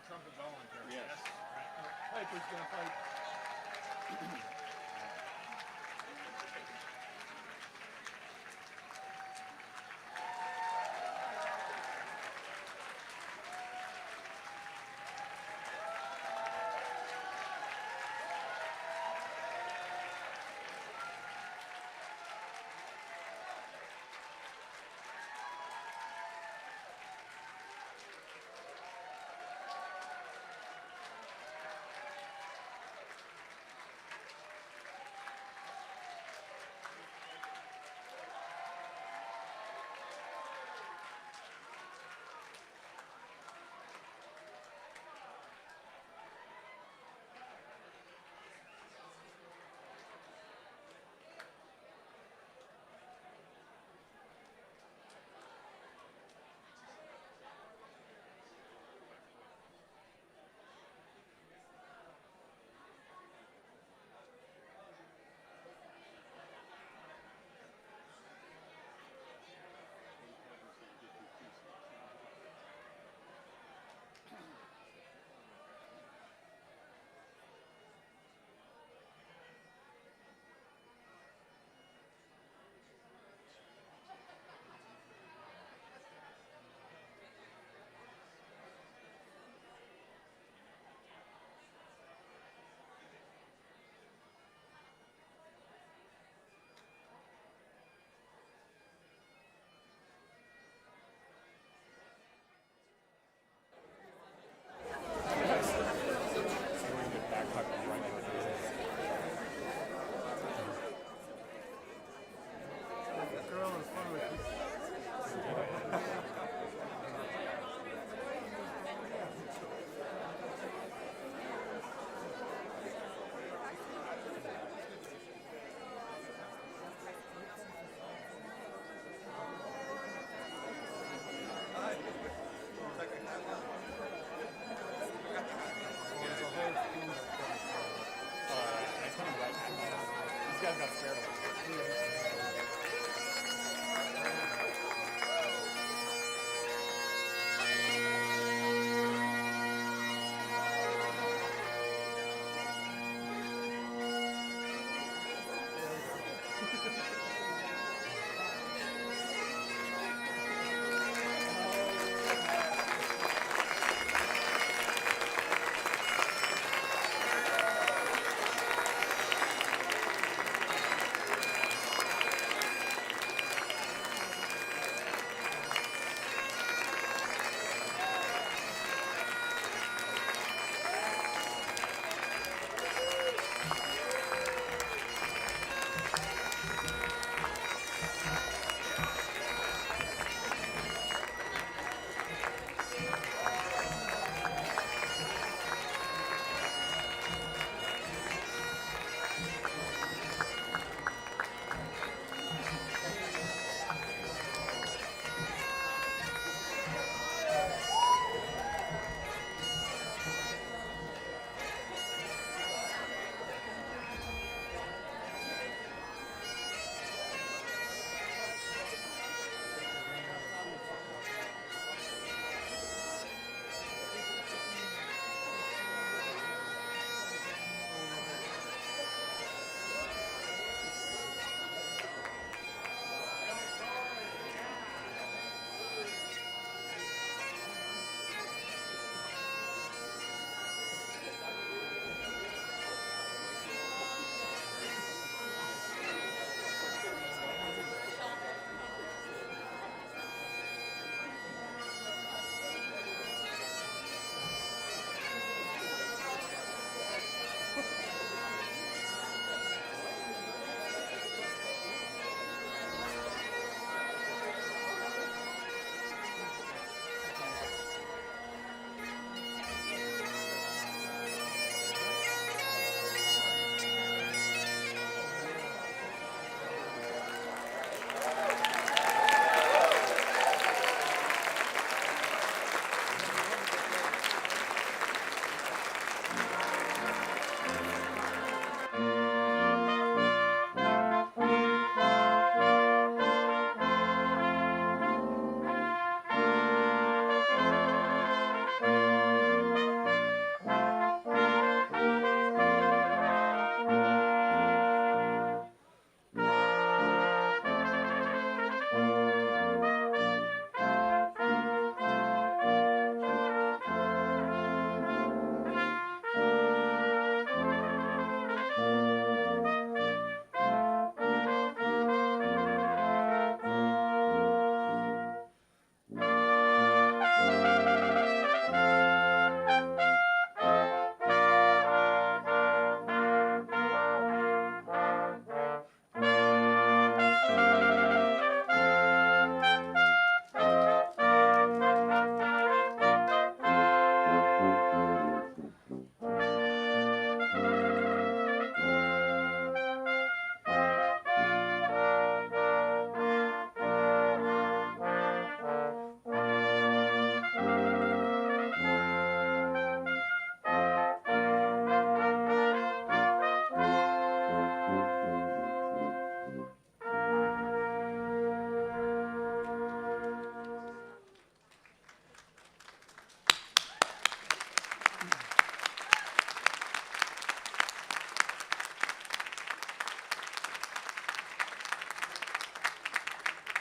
trumpet voluntary. Yes. Right. Piper's going to pipe.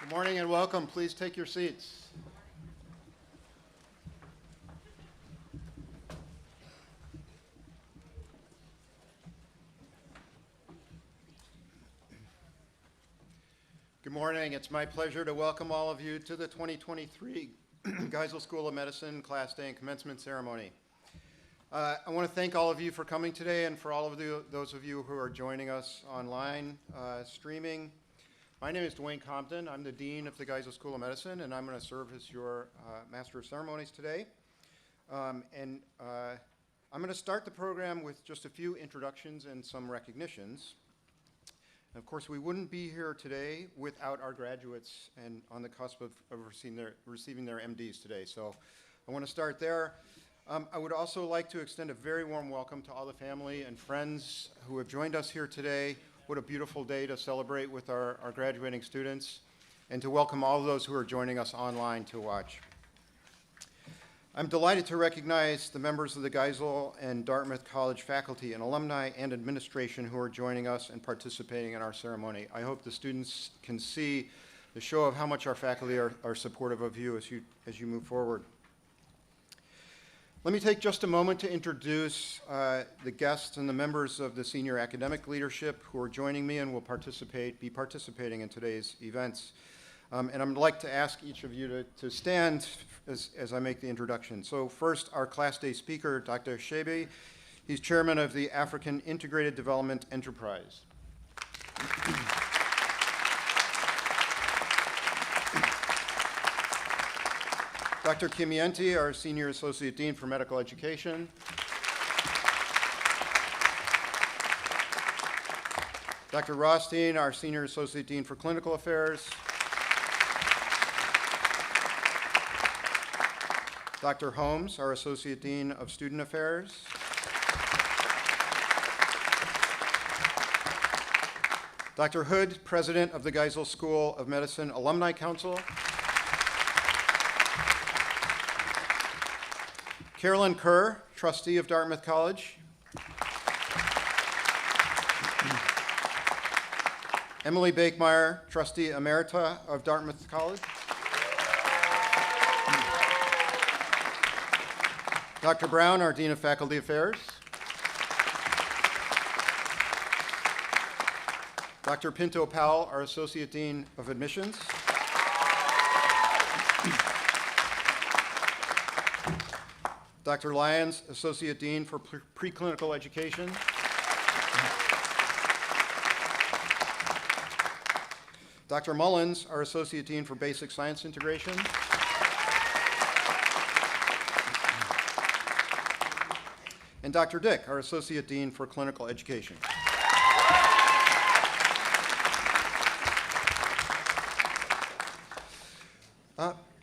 Good morning and welcome. Please take your seats. Good morning. It's my pleasure to welcome all of you to the 2023 Geisel School of Medicine Class Day and Commencement Ceremony. I want to thank all of you for coming today and for all of those of you who are joining us online streaming. My name is Dwayne Compton. I'm the Dean of the Geisel School of Medicine, and I'm going to serve as your Master of Ceremonies today. I'm going to start the program with just a few introductions and some recognitions. And of course, we wouldn't be here today without our graduates and on the cusp of receiving their MDs today. So I want to start there. I would also like to extend a very warm welcome to all the family and friends who have joined us here today. What a beautiful day to celebrate with our graduating students, and to welcome all of those who are joining us online to watch. I'm delighted to recognize the members of the Geisel and Dartmouth College faculty and alumni and administration who are joining us and participating in our ceremony. I hope the students can see the show of how much our faculty are supportive of you as you move forward. Let me take just a moment to introduce the guests and the members of the senior academic leadership who are joining me and will be participating in today's events. And I'd like to ask each of you to stand as I make the introduction. So first, our Class Day speaker, Dr. Shebe. He's chairman of the African Integrated Development Enterprise. Dr. Kimienti, our Senior Associate Dean for Medical Education. Dr. Rothstein, our Senior Associate Dean for Clinical Affairs. Dr. Holmes, our Associate Dean of Student Affairs. Dr. Hood, President of the Geisel School of Medicine Alumni Council. Carolyn Kerr, Trustee of Dartmouth College. Emily Bakemeyer, Trustee Emerita of Dartmouth College. Dr. Brown, our Dean of Faculty Affairs. Dr. Pinto Powell, our Associate Dean of Admissions. Dr. Lyons, Associate Dean for Preclinical Education. Dr. Mullins, our Associate Dean for Basic Science Integration. And Dr. Dick, our Associate Dean for Clinical Education.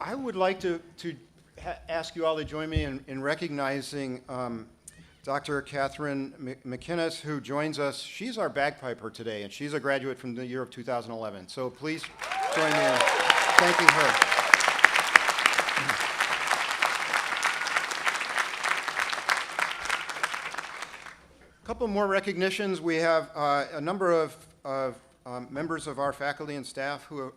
I would like to ask you all to join me in recognizing Dr. Catherine McInnes, who joins us. She's our bagpiper today, and she's a graduate from the year of 2011. So please join me in thanking her. A couple more recognitions. We have a number of members of our faculty and staff who have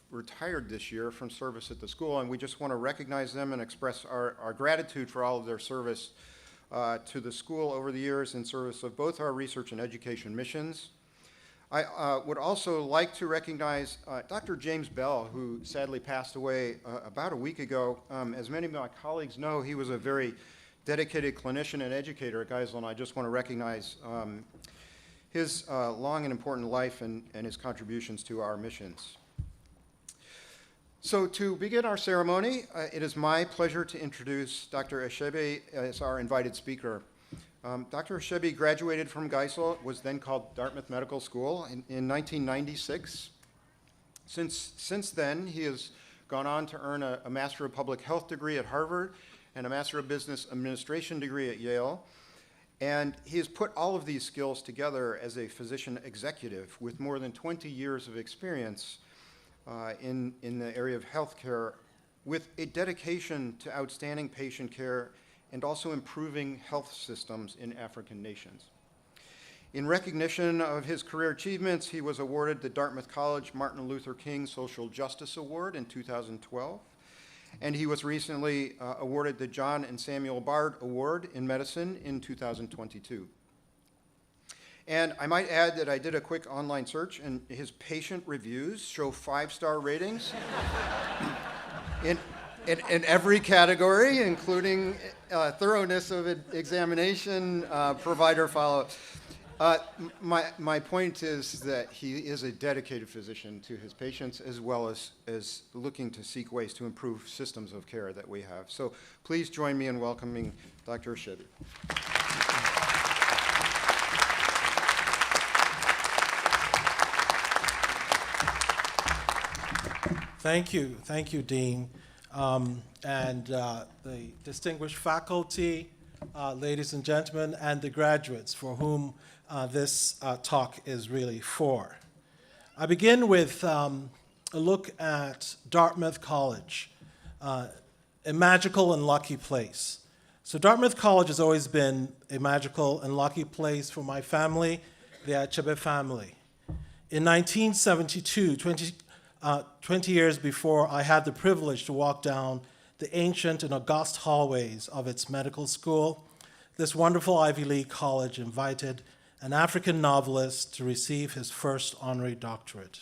retired this year from service at the school, and we just want to recognize them and express our gratitude for all of their service to the school over the years in service of both our research and education missions. I would also like to recognize Dr. James Bell, who sadly passed away about a week ago. As many of my colleagues know, he was a very dedicated clinician and educator at Geisel, and I just want to recognize his long and important life and his contributions to our missions. So to begin our ceremony, it is my pleasure to introduce Dr. Eshebe as our invited speaker. Dr. Eshebe graduated from Geisel, was then called Dartmouth Medical School, in 1996. Since then, he has gone on to earn a Master of Public Health degree at Harvard and a Master of Business Administration degree at Yale. And he has put all of these skills together as a physician executive with more than 20 years of experience in the area of healthcare, with a dedication to outstanding patient care and also improving health systems in African nations. In recognition of his career achievements, he was awarded the Dartmouth College Martin Luther King Social Justice Award in 2012, and he was recently awarded the John and Samuel Bard Award in Medicine in 2022. And I might add that I did a quick online search, and his patient reviews show 5-star ratings in every category, including thoroughness of examination, provider follow-up. My point is that he is a dedicated physician to his patients, as well as looking to seek ways to improve systems of care that we have. So please join me in welcoming Dr. Achebe. Thank you, Dean, and the distinguished faculty, ladies and gentlemen, and the graduates for whom this talk is really for. I begin with a look at Dartmouth College, a magical and lucky place. So Dartmouth College has always been a magical and lucky place for my family, the Achebe family. In 1972, 20 years before I had the privilege to walk down the ancient and august hallways of its medical school, this wonderful Ivy League college invited an African novelist to receive his first honorary doctorate.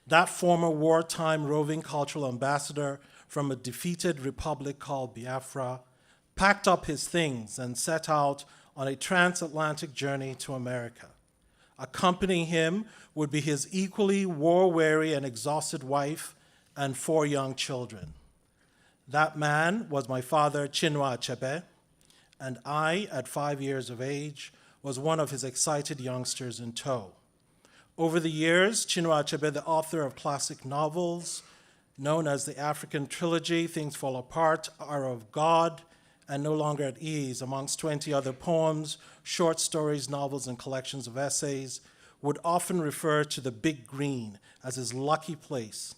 That former wartime roving cultural ambassador from a defeated republic called Biafra packed up his things and set out on a transatlantic journey to America. Accompanying him would be his equally war-weary and exhausted wife and 4 young children. That man was my father, Chinua Achebe, and I, at 5 years of age, was one of his excited youngsters in tow. Over the years, Chinua Achebe, the author of classic novels known as the African Trilogy, Things Fall Apart, Are of God, and No Longer at Ease, amongst 20 other poems, short stories, novels, and collections of essays, would often refer to the Big Green as his lucky place,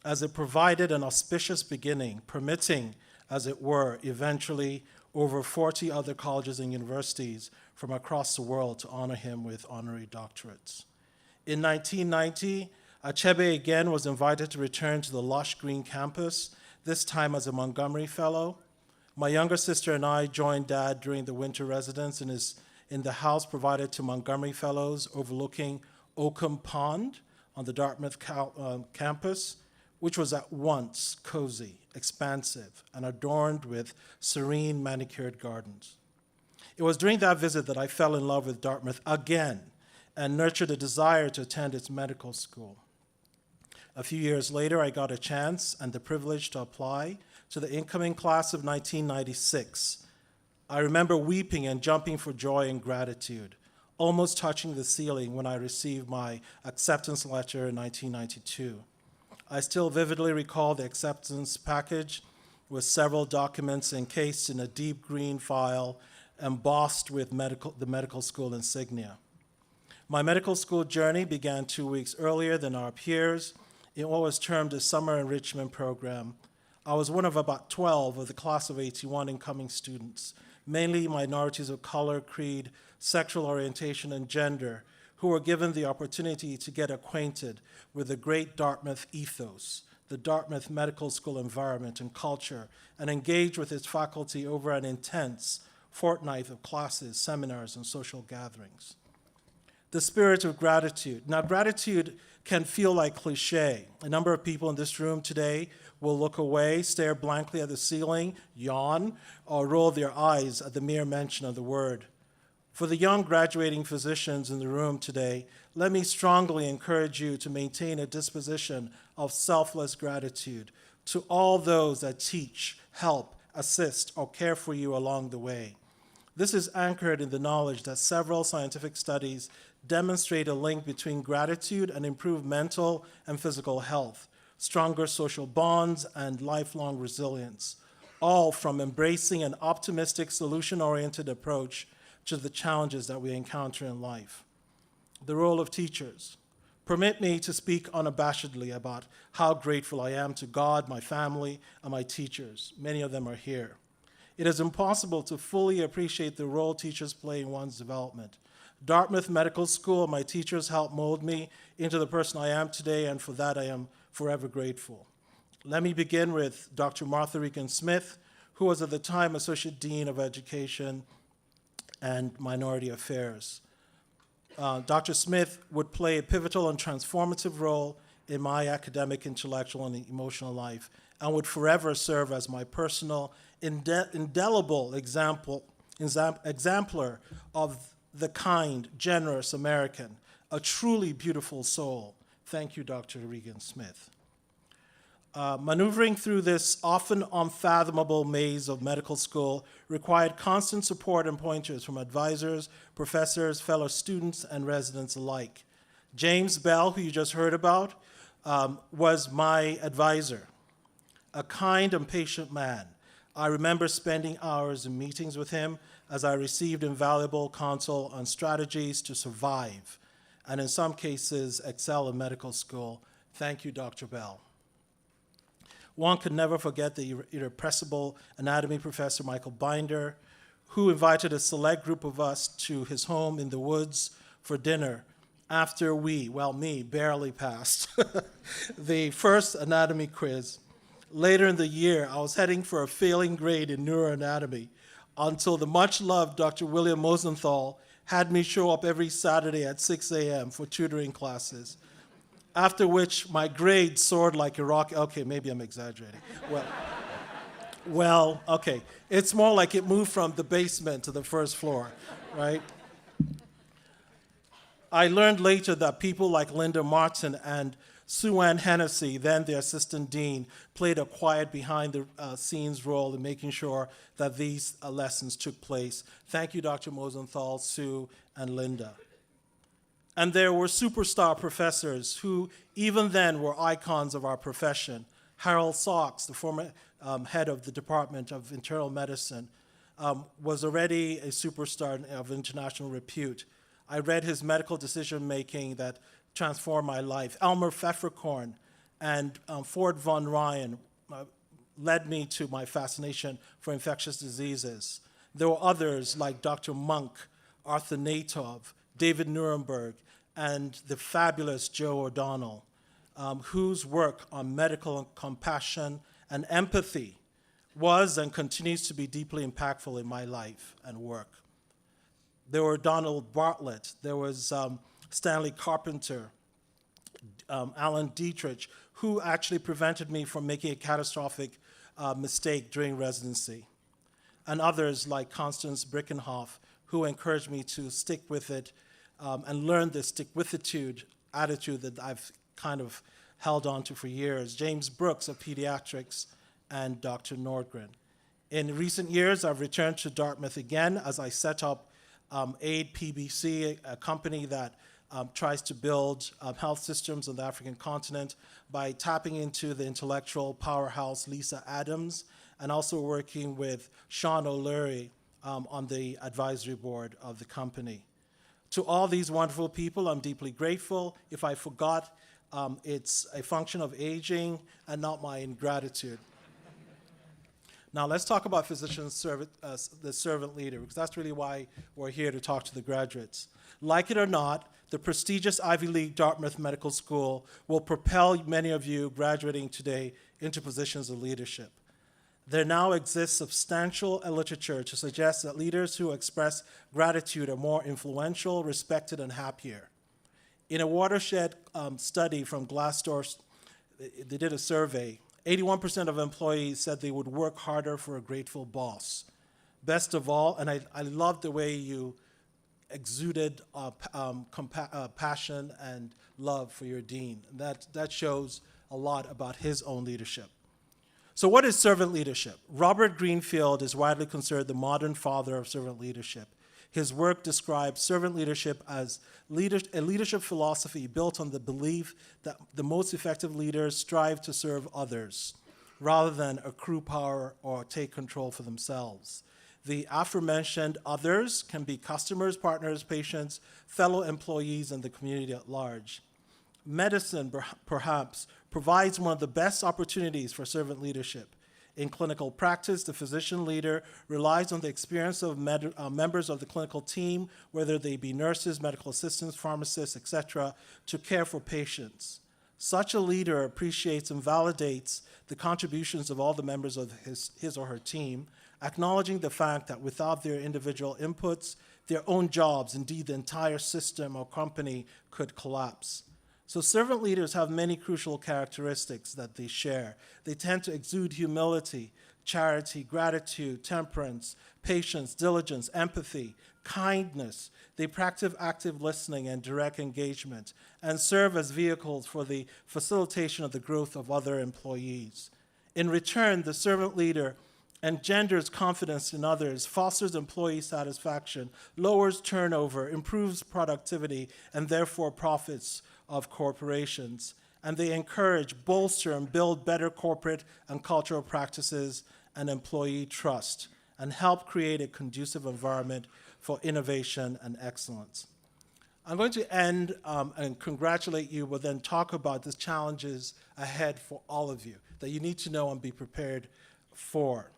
as it provided an auspicious beginning, permitting, as it were, eventually over 40 other colleges and universities from across the world to honor him with honorary doctorates. In 1990, Achebe again was invited to return to the lush green campus, this time as a Montgomery Fellow. My younger sister and I joined Dad during the winter residence in the house provided to Montgomery Fellows overlooking Oakham Pond on the Dartmouth campus, which was at once cozy, expansive, and adorned with serene manicured gardens. It was during that visit that I fell in love with Dartmouth again and nurtured a desire to attend its medical school. A few years later, I got a chance and the privilege to apply to the incoming class of 1996. I remember weeping and jumping for joy and gratitude, almost touching the ceiling when I received my acceptance letter in 1992. I still vividly recall the acceptance package with several documents encased in a deep green file embossed with the medical school insignia. My medical school journey began 2 weeks earlier than our peers in what was termed a summer enrichment program. I was one of about 12 of the class of 81 incoming students, mainly minorities of color, creed, sexual orientation, and gender, who were given the opportunity to get acquainted with the great Dartmouth ethos, the Dartmouth Medical School environment and culture, and engage with its faculty over an intense fortnight of classes, seminars, and social gatherings. The spirit of gratitude. Now, gratitude can feel like cliche. A number of people in this room today will look away, stare blankly at the ceiling, yawn, or roll their eyes at the mere mention of the word. For the young graduating physicians in the room today, let me strongly encourage you to maintain a disposition of selfless gratitude to all those that teach, help, assist, or care for you along the way. This is anchored in the knowledge that several scientific studies demonstrate a link between gratitude and improved mental and physical health, stronger social bonds, and lifelong resilience, all from embracing an optimistic, solution-oriented approach to the challenges that we encounter in life. The role of teachers. Permit me to speak unabashedly about how grateful I am to God, my family, and my teachers. Many of them are here. It is impossible to fully appreciate the role teachers play in one's development. Dartmouth Medical School, my teachers helped mold me into the person I am today, and for that I am forever grateful. Let me begin with Dr. Martha Regan Smith, who was at the time Associate Dean of Education and Minority Affairs. Dr. Smith would play a pivotal and transformative role in my academic, intellectual, and emotional life, and would forever serve as my personal, indelible exemplar of the kind, generous American, a truly beautiful soul. Thank you, Dr. Regan Smith. Maneuvering through this often unfathomable maze of medical school required constant support and pointers from advisors, professors, fellow students, and residents alike. James Bell, who you just heard about, was my advisor, a kind and patient man. I remember spending hours in meetings with him as I received invaluable counsel on strategies to survive, and in some cases, excel in medical school. Thank you, Dr. Bell. One could never forget the irrepressible anatomy professor, Michael Binder, who invited a select group of us to his home in the woods for dinner after me, barely passed the first anatomy quiz. Later in the year, I was heading for a failing grade in neuroanatomy until the much-loved Dr. William Mosenthal had me show up every Saturday at 6 a.m. for tutoring classes, after which my grade soared like a rocket. Okay, maybe I'm exaggerating. Well, okay. It's more like it moved from the basement to the first floor, right? I learned later that people like Linda Martin and Sue Ann Hennessy, then the assistant dean, played a quiet behind-the-scenes role in making sure that these lessons took place. Thank you, Dr. Mosenthal, Sue, and Linda. And there were superstar professors who even then were icons of our profession. Harold Sachs, the former head of the Department of Internal Medicine, was already a superstar of international repute. I read his medical decision-making that transformed my life. Elmer Pfefferkorn and Ford von Ryan led me to my fascination for infectious diseases. There were others like Dr. Monk, Arthur Natov, David Nuremberg, and the fabulous Joe O'Donnell, whose work on medical compassion and empathy was and continues to be deeply impactful in my life and work. There were Donald Bartlett, there was Stanley Carpenter, Alan Dietrich, who actually prevented me from making a catastrophic mistake during residency, and others like Constance Brickenhoff, who encouraged me to stick with it and learn the stick-with-itude attitude that I've kind of held on to for years. James Brooks of pediatrics and Dr. Nordgren. In recent years, I've returned to Dartmouth again as I set up AID PBC, a company that tries to build health systems on the African continent by tapping into the intellectual powerhouse Lisa Adams and also working with Sean O'Leary on the advisory board of the company. To all these wonderful people, I'm deeply grateful. If I forgot, it's a function of aging and not my ingratitude. Now let's talk about physician's the servant leader, because that's really why we're here to talk to the graduates. Like it or not, the prestigious Ivy League Dartmouth Medical School will propel many of you graduating today into positions of leadership. There now exists substantial literature to suggest that leaders who express gratitude are more influential, respected, and happier. In a watershed study from Glassdoor, they did a survey. 81% of employees said they would work harder for a grateful boss. Best of all, and I love the way you exuded passion and love for your dean. That shows a lot about his own leadership. So what is servant leadership? Robert Greenfield is widely considered the modern father of servant leadership. His work describes servant leadership as a leadership philosophy built on the belief that the most effective leaders strive to serve others rather than accrue power or take control for themselves. The aforementioned others can be customers, partners, patients, fellow employees, and the community at large. Medicine, perhaps, provides one of the best opportunities for servant leadership. In clinical practice, the physician leader relies on the experience of members of the clinical team, whether they be nurses, medical assistants, pharmacists, etc., to care for patients. Such a leader appreciates and validates the contributions of all the members of his or her team, acknowledging the fact that without their individual inputs, their own jobs, indeed the entire system or company, could collapse. So servant leaders have many crucial characteristics that they share. They tend to exude humility, charity, gratitude, temperance, patience, diligence, empathy, kindness. They practice active listening and direct engagement and serve as vehicles for the facilitation of the growth of other employees. In return, the servant leader engenders confidence in others, fosters employee satisfaction, lowers turnover, improves productivity, and therefore profits of corporations. And they encourage, bolster, and build better corporate and cultural practices and employee trust, and help create a conducive environment for innovation and excellence. I'm going to end and congratulate you, but then talk about the challenges ahead for all of you that you need to know and be prepared for.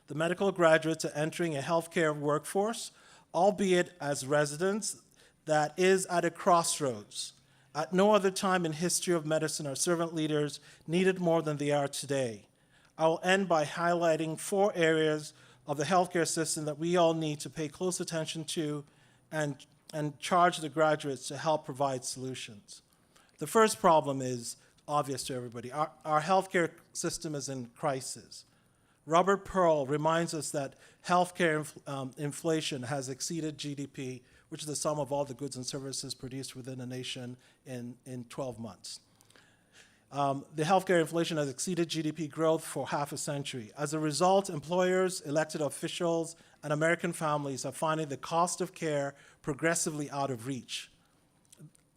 The medical graduates are entering a healthcare workforce, albeit as residents, that is at a crossroads. At no other time in history of medicine are servant leaders needed more than they are today. I will end by highlighting 4 areas of the healthcare system that we all need to pay close attention to and charge the graduates to help provide solutions. The first problem is obvious to everybody. Our healthcare system is in crisis. Robert Pearl reminds us that healthcare inflation has exceeded GDP, which is the sum of all the goods and services produced within a nation in 12 months. The healthcare inflation has exceeded GDP growth for half a century. As a result, employers, elected officials, and American families are finding the cost of care progressively out of reach.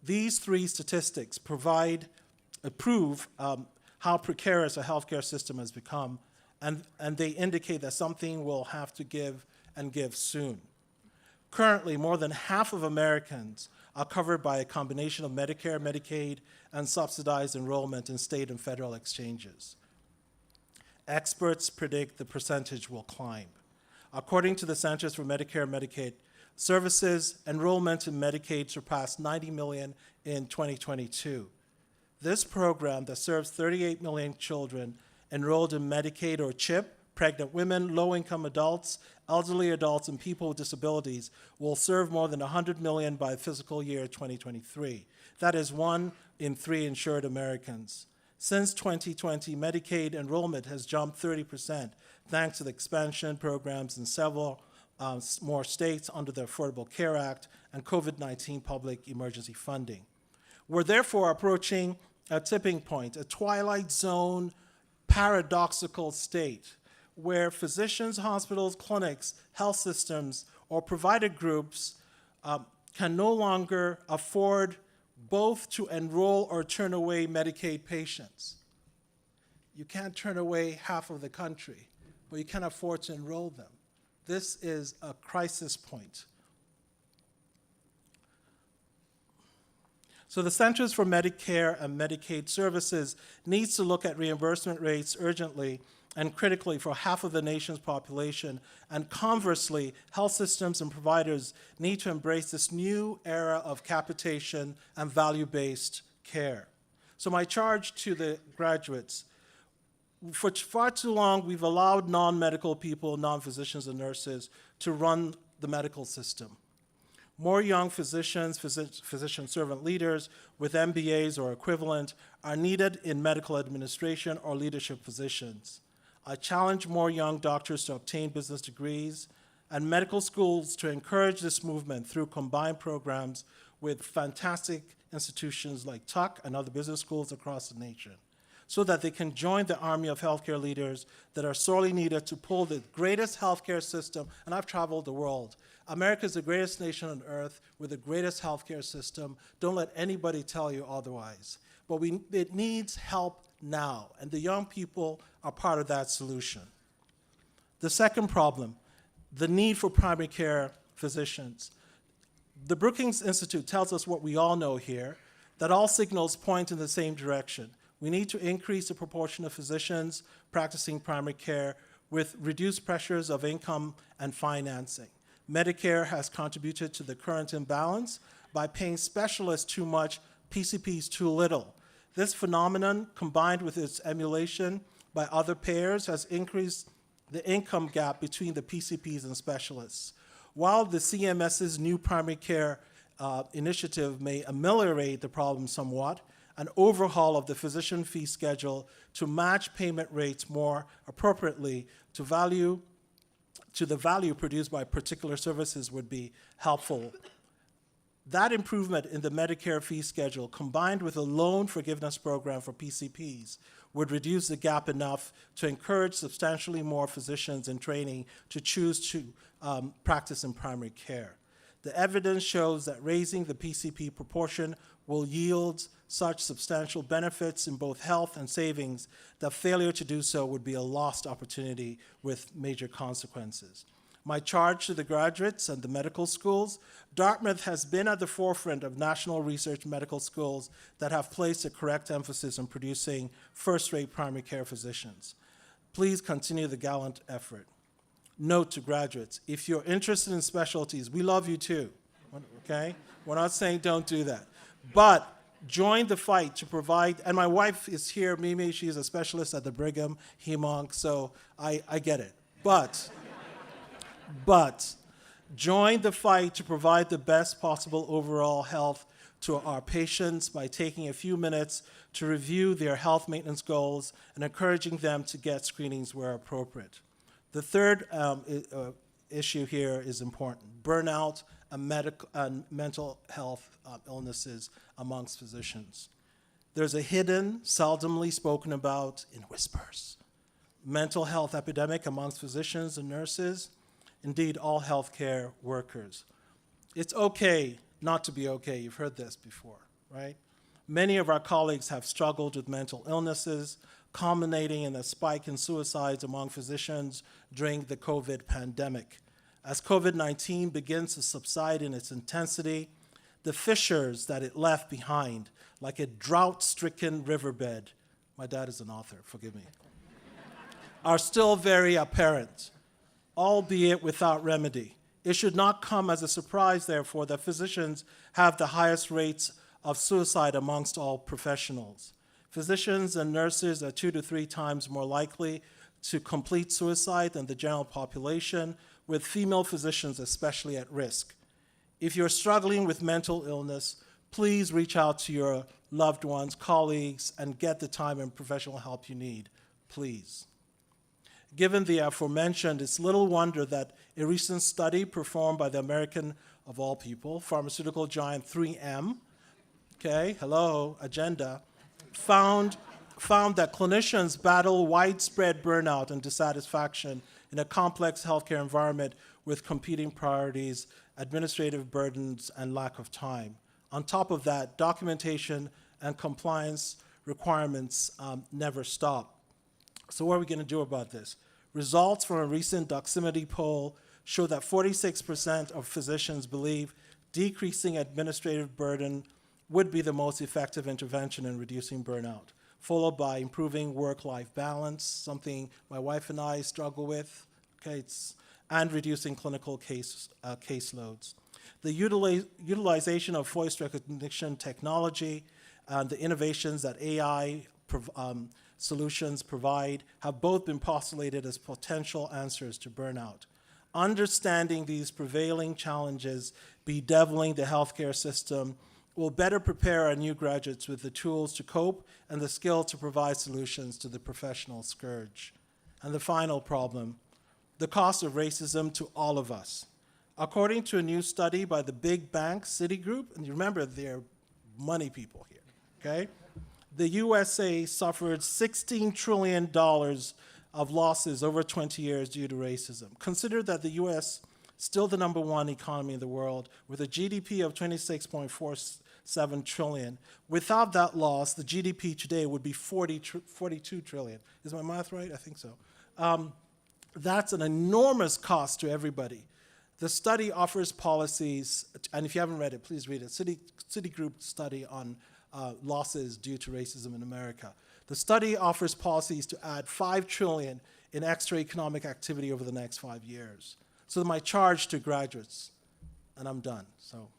These 3 statistics prove how precarious our healthcare system has become, and they indicate that something will have to give and give soon. Currently, more than half of Americans are covered by a combination of Medicare, Medicaid, and subsidized enrollment in state and federal exchanges. Experts predict the percentage will climb. According to the Centers for Medicare and Medicaid Services, enrollment in Medicaid surpassed 90 million in 2022. This program that serves 38 million children enrolled in Medicaid or CHIP, pregnant women, low-income adults, elderly adults, and people with disabilities will serve more than 100 million by fiscal year 2023. That is 1 in 3 insured Americans. Since 2020, Medicaid enrollment has jumped 30%, thanks to the expansion programs in several more states under the Affordable Care Act and COVID-19 public emergency funding. We're therefore approaching a tipping point, a twilight zone, paradoxical state, where physicians, hospitals, clinics, health systems, or provider groups can no longer afford both to enroll or turn away Medicaid patients. You can't turn away half of the country, but you can afford to enroll them. This is a crisis point. So the Centers for Medicare and Medicaid Services needs to look at reimbursement rates urgently and critically for half of the nation's population. And conversely, health systems and providers need to embrace this new era of capitation and value-based care. So my charge to the graduates: for far too long, we've allowed non-medical people, non-physicians and nurses to run the medical system. More young physicians, physician servant leaders with MBAs or equivalent are needed in medical administration or leadership positions. I challenge more young doctors to obtain business degrees and medical schools to encourage this movement through combined programs with fantastic institutions like Tuck and other business schools across the nation, so that they can join the army of healthcare leaders that are sorely needed to pull the greatest healthcare system. And I've traveled the world. America is the greatest nation on earth with the greatest healthcare system. Don't let anybody tell you otherwise. But it needs help now, and the young people are part of that solution. The second problem, the need for primary care physicians. The Brookings Institute tells us what we all know here, that all signals point in the same direction. We need to increase the proportion of physicians practicing primary care with reduced pressures of income and financing. Medicare has contributed to the current imbalance by paying specialists too much, PCPs too little. This phenomenon, combined with its emulation by other payers, has increased the income gap between the PCPs and specialists. While the CMS's new primary care initiative may ameliorate the problem somewhat, an overhaul of the physician fee schedule to match payment rates more appropriately to the value produced by particular services would be helpful. That improvement in the Medicare fee schedule, combined with a loan forgiveness program for PCPs, would reduce the gap enough to encourage substantially more physicians in training to choose to practice in primary care. The evidence shows that raising the PCP proportion will yield such substantial benefits in both health and savings that failure to do so would be a lost opportunity with major consequences. My charge to the graduates and the medical schools: Dartmouth has been at the forefront of national research medical schools that have placed a correct emphasis on producing first-rate primary care physicians. Please continue the gallant effort. Note to graduates, if you're interested in specialties, we love you too, okay? We're not saying don't do that. But join the fight to provide, and my wife is here, Mimi, she's a specialist at the Brigham, Hemonk, so I get it. But join the fight to provide the best possible overall health to our patients by taking a few minutes to review their health maintenance goals and encouraging them to get screenings where appropriate. The third issue here is important: burnout and mental health illnesses amongst physicians. There's a hidden, seldomly spoken about in whispers, mental health epidemic amongst physicians and nurses, indeed all healthcare workers. It's okay not to be okay. You've heard this before, right? Many of our colleagues have struggled with mental illnesses, culminating in a spike in suicides among physicians during the COVID pandemic. As COVID-19 begins to subside in its intensity, the fissures that it left behind, like a drought-stricken riverbed, my dad is an author, forgive me, are still very apparent, albeit without remedy. It should not come as a surprise, therefore, that physicians have the highest rates of suicide amongst all professionals. Physicians and nurses are 2 to 3 times more likely to complete suicide than the general population, with female physicians especially at risk. If you're struggling with mental illness, please reach out to your loved ones, colleagues, and get the time and professional help you need, please. Given the aforementioned, it's little wonder that a recent study performed by the American, of all people, pharmaceutical giant 3M, okay, hello, agenda, found that clinicians battle widespread burnout and dissatisfaction in a complex healthcare environment with competing priorities, administrative burdens, and lack of time. On top of that, documentation and compliance requirements never stop. So what are we going to do about this? Results from a recent Doximity poll show that 46% of physicians believe decreasing administrative burden would be the most effective intervention in reducing burnout, followed by improving work-life balance, something my wife and I struggle with, okay, and reducing clinical caseloads. The utilization of voice recognition technology and the innovations that AI solutions provide have both been postulated as potential answers to burnout. Understanding these prevailing challenges bedeviling the healthcare system will better prepare our new graduates with the tools to cope and the skill to provide solutions to the professional scourge. And the final problem, the cost of racism to all of us. According to a new study by the big bank Citigroup, and you remember they're money people here, okay? The USA suffered $16 trillion of losses over 20 years due to racism. Consider that the US still the #1 economy in the world with a GDP of 26.47 trillion. Without that loss, the GDP today would be 42 trillion. Is my math right? I think so. That's an enormous cost to everybody. The study offers policies, and if you haven't read it, please read it. Citigroup study on losses due to racism in America. The study offers policies to add $5 trillion in extra economic activity over the next 5 years. So my charge to graduates, and I'm done. So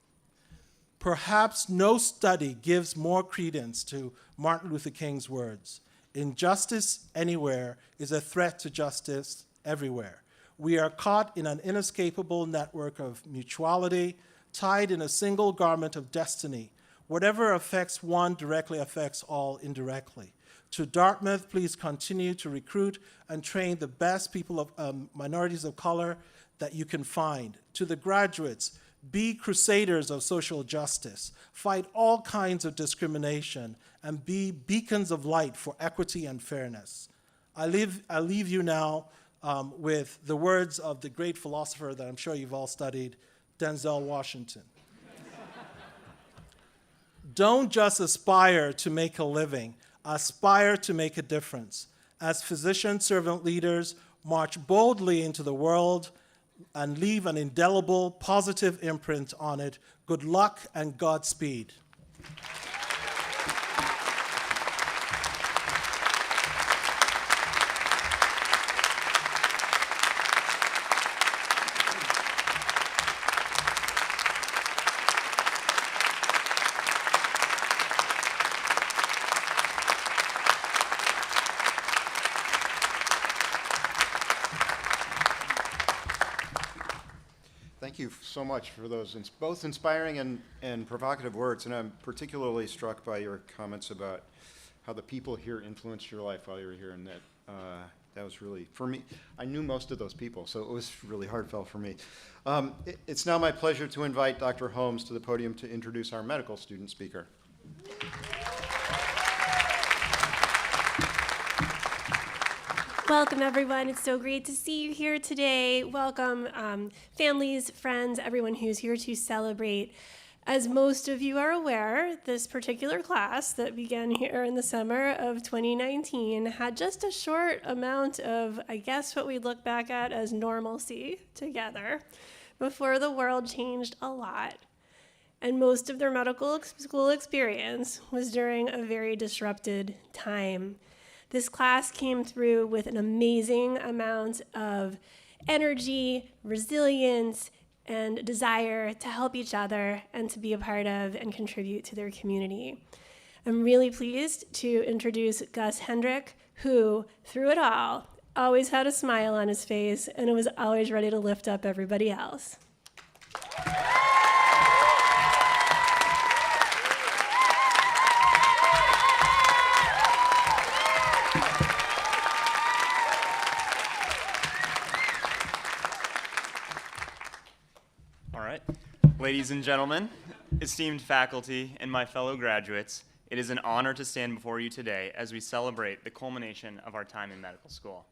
perhaps no study gives more credence to Martin Luther King's words. Injustice anywhere is a threat to justice everywhere. We are caught in an inescapable network of mutuality, tied in a single garment of destiny. Whatever affects one directly affects all indirectly. To Dartmouth, please continue to recruit and train the best people of minorities of color that you can find. To the graduates, be crusaders of social justice, fight all kinds of discrimination, and be beacons of light for equity and fairness. I leave you now with the words of the great philosopher that I'm sure you've all studied, Denzel Washington. Don't just aspire to make a living, aspire to make a difference. As physician servant leaders, march boldly into the world and leave an indelible, positive imprint on it. Good luck and Godspeed. Thank you so much for those both inspiring and provocative words, and I'm particularly struck by your comments about how the people here influenced your life while you were here, and that was really, for me, I knew most of those people, so it was really heartfelt for me. It's now my pleasure to invite Dr. Holmes to the podium to introduce our medical student speaker. Welcome, everyone. It's so great to see you here today. Welcome, families, friends, everyone who's here to celebrate. As most of you are aware, this particular class that began here in the summer of 2019 had just a short amount of, I guess, what we look back at as normalcy together before the world changed a lot. And most of their medical school experience was during a very disrupted time. This class came through with an amazing amount of energy, resilience, and desire to help each other and to be a part of and contribute to their community. I'm really pleased to introduce Gus Hendrick, who, through it all, always had a smile on his face and was always ready to lift up everybody else. Ladies and gentlemen, esteemed faculty, and my fellow graduates, it is an honor to stand before you today as we celebrate the culmination of our time in medical school.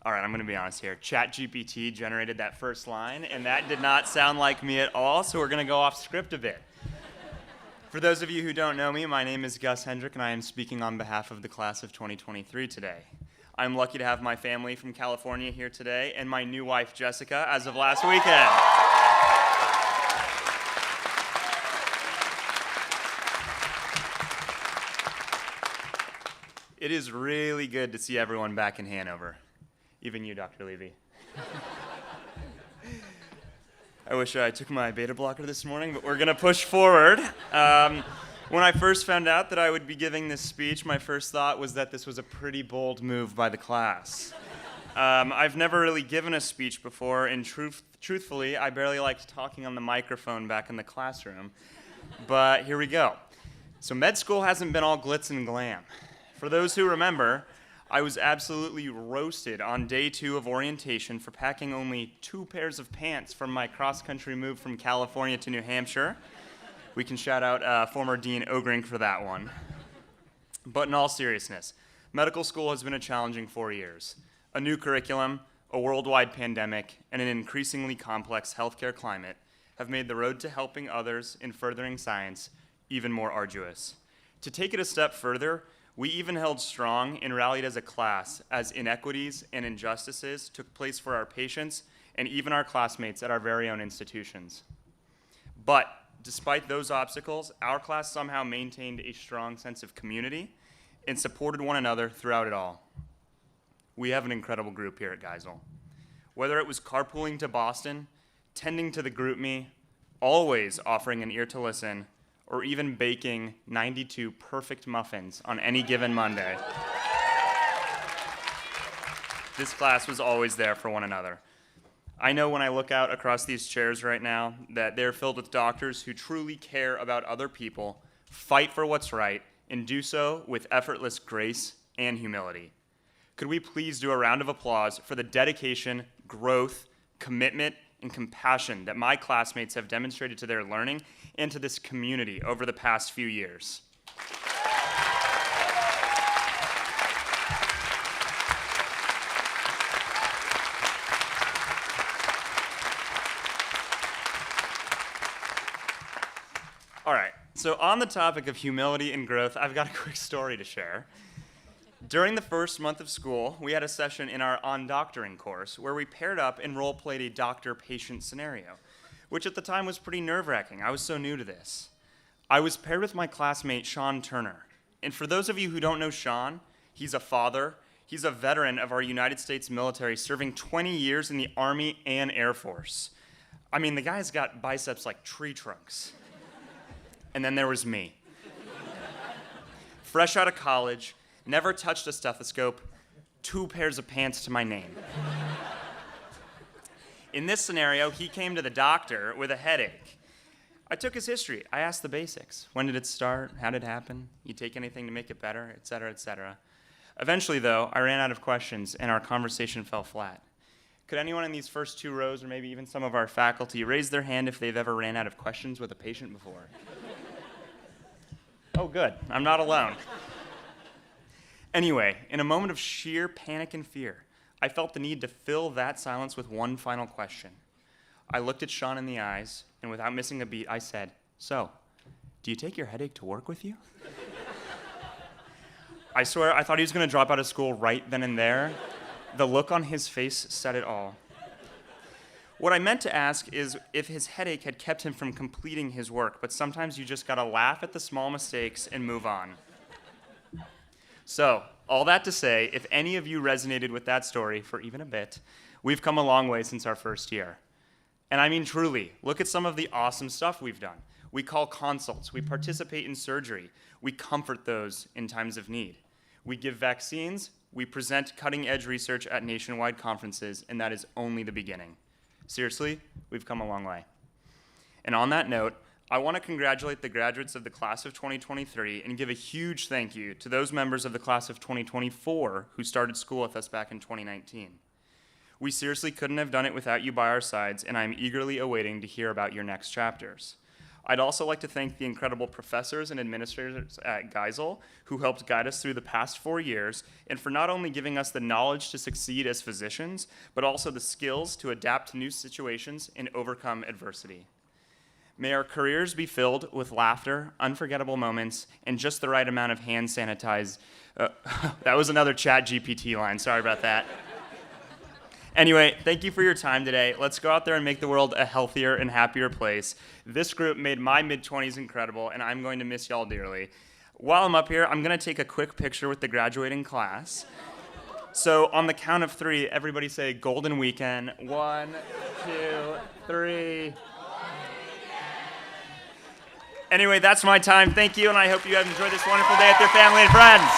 All right, I'm going to be honest here. ChatGPT generated that first line, and that did not sound like me at all, so we're going to go off script a bit. For those of you who don't know me, my name is Gus Hendrick, and I am speaking on behalf of the class of 2023 today. I'm lucky to have my family from California here today, and my new wife, Jessica, as of last weekend. It is really good to see everyone back in Hanover. Even you, Dr. Levy. I wish I took my beta blocker this morning, but we're going to push forward. When I first found out that I would be giving this speech, my first thought was that this was a pretty bold move by the class. I've never really given a speech before, and truthfully, I barely liked talking on the microphone back in the classroom. But here we go. So med school hasn't been all glitz and glam. For those who remember, I was absolutely roasted on day 2 of orientation for packing only 2 pairs of pants from my cross-country move from California to New Hampshire. We can shout out former Dean Ogrink for that one. But in all seriousness, medical school has been a challenging 4 years. A new curriculum, a worldwide pandemic, and an increasingly complex healthcare climate have made the road to helping others in furthering science even more arduous. To take it a step further, we even held strong and rallied as a class as inequities and injustices took place for our patients and even our classmates at our very own institutions. But despite those obstacles, our class somehow maintained a strong sense of community and supported one another throughout it all. We have an incredible group here at Geisel. Whether it was carpooling to Boston, tending to the group me, always offering an ear to listen, or even baking 92 perfect muffins on any given Monday, this class was always there for one another. I know when I look out across these chairs right now that they're filled with doctors who truly care about other people, fight for what's right, and do so with effortless grace and humility. Could we please do a round of applause for the dedication, growth, commitment, and compassion that my classmates have demonstrated to their learning and to this community over the past few years. All right, so on the topic of humility and growth, I've got a quick story to share. During the first month of school, we had a session in our On Doctoring course where we paired up and role-played a doctor-patient scenario, which at the time was pretty nerve-wracking. I was so new to this. I was paired with my classmate, Sean Turner. And for those of you who don't know Sean, he's a father. He's a veteran of our United States military, serving 20 years in the Army and Air Force. I mean, the guy's got biceps like tree trunks. And then there was me. Fresh out of college, never touched a stethoscope, 2 pairs of pants to my name. In this scenario, he came to the doctor with a headache. I took his history. I asked the basics. When did it start? How did it happen? You take anything to make it better, et cetera, et cetera. Eventually, though, I ran out of questions and our conversation fell flat. Could anyone in these first 2 rows, or maybe even some of our faculty, raise their hand if they've ever ran out of questions with a patient before? Oh, good. I'm not alone. Anyway, in a moment of sheer panic and fear, I felt the need to fill that silence with one final question. I looked at Sean in the eyes, and without missing a beat, I said, "So, do you take your headache to work with you?" I swear, I thought he was going to drop out of school right then and there. The look on his face said it all. What I meant to ask is if his headache had kept him from completing his work, but sometimes you just gotta laugh at the small mistakes and move on. So, all that to say, if any of you resonated with that story for even a bit, we've come a long way since our first year. And I mean truly, look at some of the awesome stuff we've done. We call consults, we participate in surgery, we comfort those in times of need. We give vaccines, we present cutting-edge research at nationwide conferences, and that is only the beginning. Seriously, we've come a long way. And on that note, I want to congratulate the graduates of the class of 2023 and give a huge thank you to those members of the class of 2024 who started school with us back in 2019. We seriously couldn't have done it without you by our sides, and I'm eagerly awaiting to hear about your next chapters. I'd also like to thank the incredible professors and administrators at Geisel who helped guide us through the past 4 years and for not only giving us the knowledge to succeed as physicians, but also the skills to adapt to new situations and overcome adversity. May our careers be filled with laughter, unforgettable moments, and just the right amount of hand sanitize. That was another ChatGPT line, sorry about that. Anyway, thank you for your time today. Let's go out there and make the world a healthier and happier place. This group made my mid-20s incredible, and I'm going to miss y'all dearly. While I'm up here, I'm going to take a quick picture with the graduating class. So on the count of 3, everybody say Golden Weekend. 1, 2, 3. Anyway, that's my time. Thank you, and I hope you have enjoyed this wonderful day with your family and friends.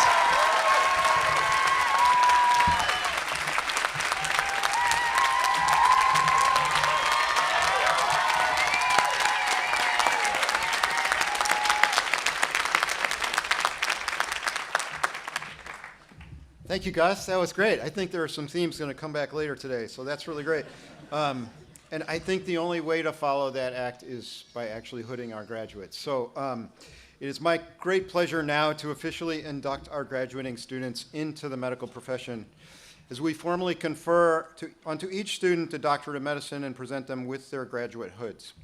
Thank you, Gus. That was great. I think there are some themes going to come back later today, so that's really great. And I think the only way to follow that act is by actually hooding our graduates. So it is my great pleasure now to officially induct our graduating students into the medical profession as we formally confer onto each student the doctorate of medicine and present them with their graduate hoods.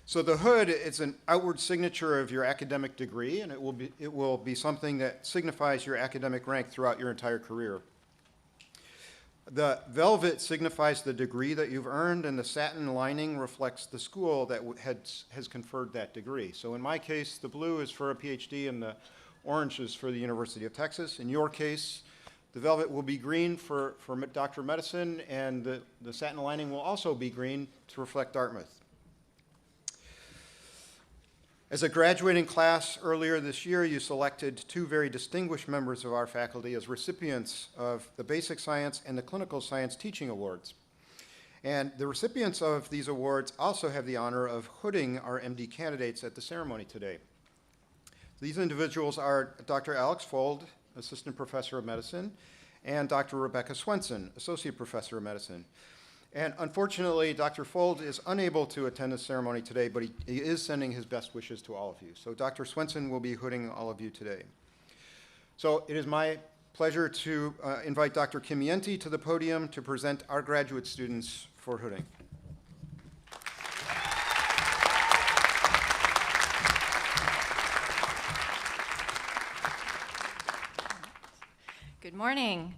So the hood is an outward signature of your academic degree, and it will be something that signifies your academic rank throughout your entire career. The velvet signifies the degree that you've earned, and the satin lining reflects the school that has conferred that degree. So in my case, the blue is for a PhD, and the Orange is for the University of Texas. In your case, the velvet will be green for Doctor of Medicine, and the satin lining will also be green to reflect Dartmouth. As a graduating class earlier this year, you selected two very distinguished members of our faculty as recipients of the Basic Science and the Clinical Science Teaching Awards. And the recipients of these awards also have the honor of hooding our MD candidates at the ceremony today. These individuals are Dr. Alex Fold, Assistant Professor of Medicine, and Dr. Rebecca Swenson, Associate Professor of Medicine. And unfortunately, Dr. Fold is unable to attend the ceremony today, but he is sending his best wishes to all of you. So Dr. Swenson will be hooding all of you today. So it is my pleasure to invite Dr. Kimienti to the podium to present our graduate students for hooding. Good morning.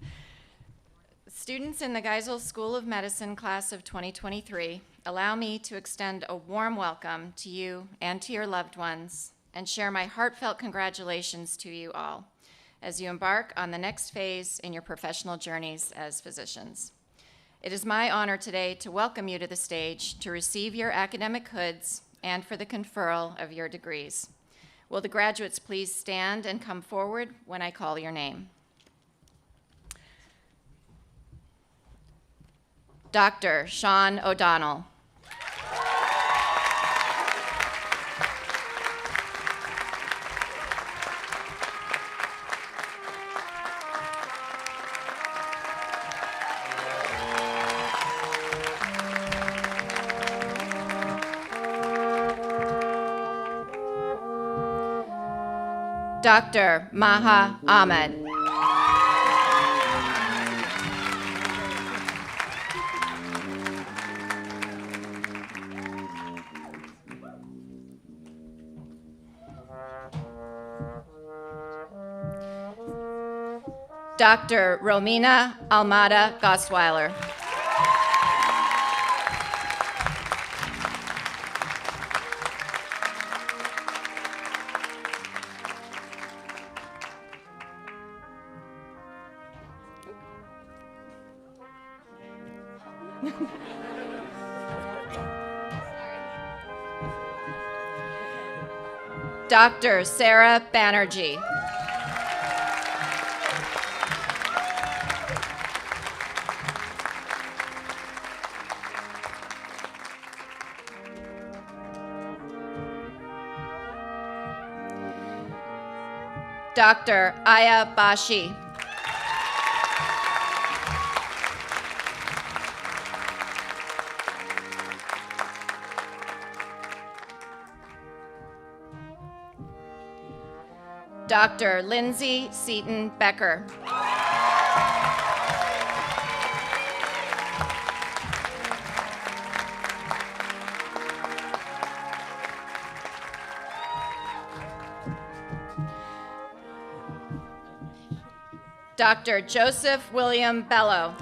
Students in the Geisel School of Medicine class of 2023, allow me to extend a warm welcome to you and to your loved ones and share my heartfelt congratulations to you all as you embark on the next phase in your professional journeys as physicians. It is my honor today to welcome you to the stage to receive your academic hoods and for the conferral of your degrees. Will the graduates please stand and come forward when I call your name? Dr. Sean O'Donnell. Dr. Maha Ahmed. Dr. Romina Almada Gosweiler. Dr. Sarah Banerjee. Dr. Aya Bashi. Dr. Lindsay Seaton Becker. Dr. Joseph William Bello.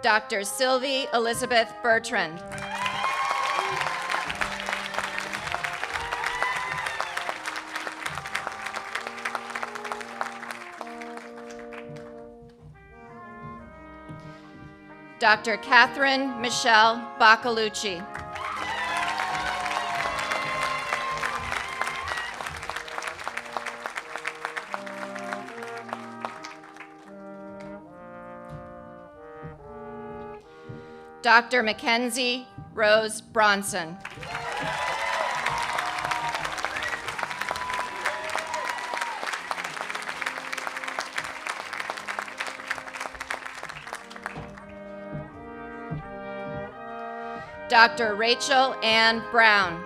Dr. Sylvie Elizabeth Bertrand. Dr. Catherine Michelle Baccalucci. Dr. Mackenzie Rose Bronson. Dr. Rachel Ann Brown.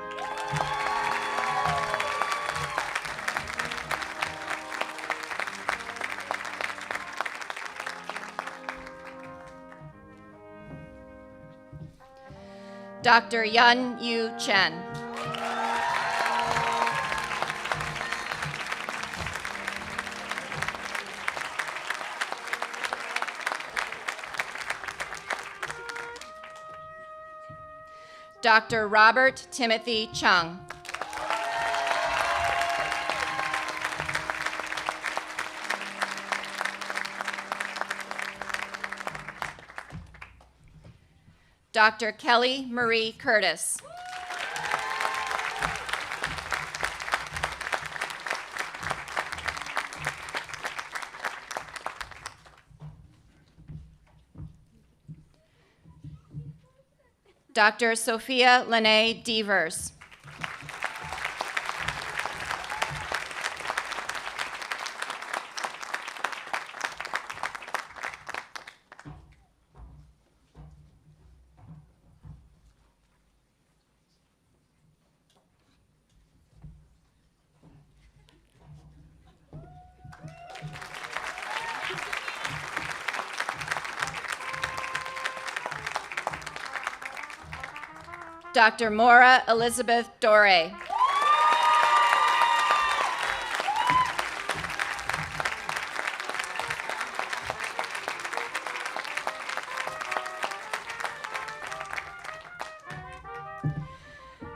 Dr. Yun Yu Chen. Dr. Robert Timothy Chung. Dr. Kelly Marie Curtis. Dr. Sophia Lene Devers. Dr. Maura Elizabeth Dore.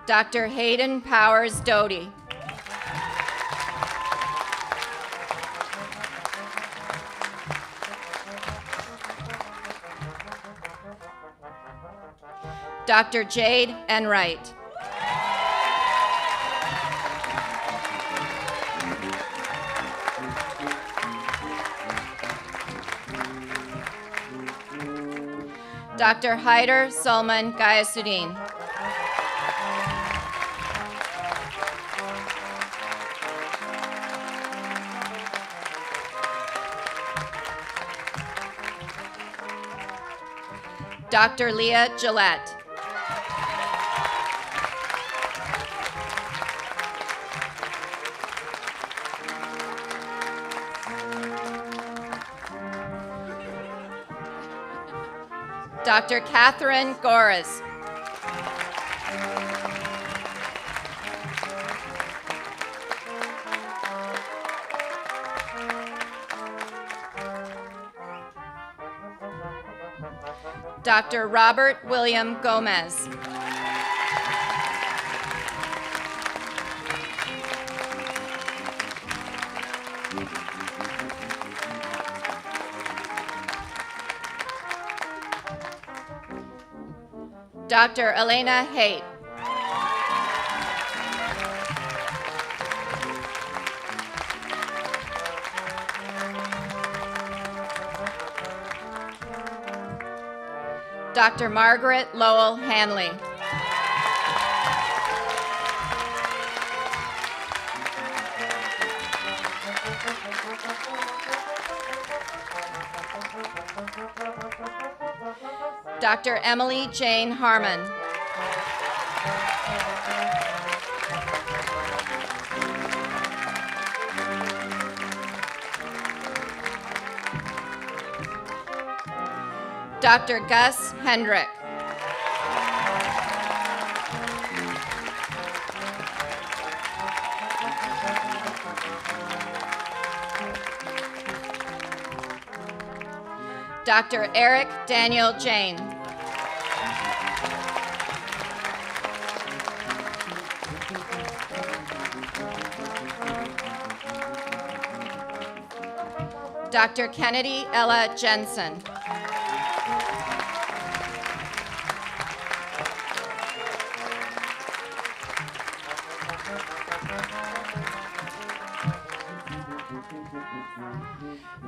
Dr. Hayden Powers Doty. Dr. Jade Enright. Dr. Haider Salman Gayasuddin. Dr. Leah Gillette. Dr. Catherine Goris. Dr. Robert William Gomez. Dr. Elena Haight. Dr. Margaret Lowell Hanley. Dr. Emily Jane Harmon. Dr. Gus Hendrick. Dr. Eric Daniel Jane. Dr. Kennedy Ella Jensen.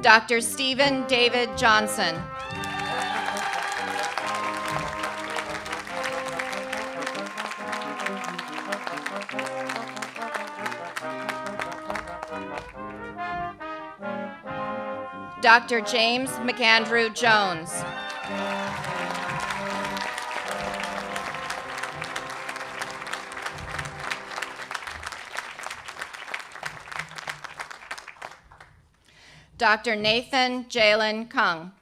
Dr. Stephen David Johnson. Dr. James McAndrew Jones. Dr. Nathan Jalen Kung.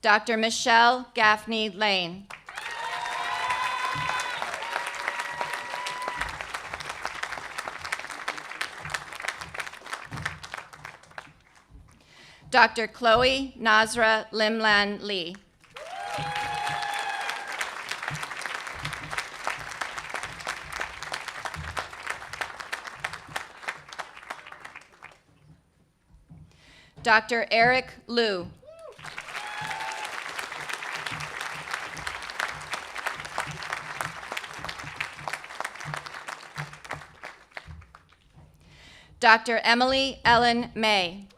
Dr. Michelle Gaffney Lane. Dr. Chloe Nazra Limlan Lee. Dr. Eric Liu. Dr. Emily Ellen May.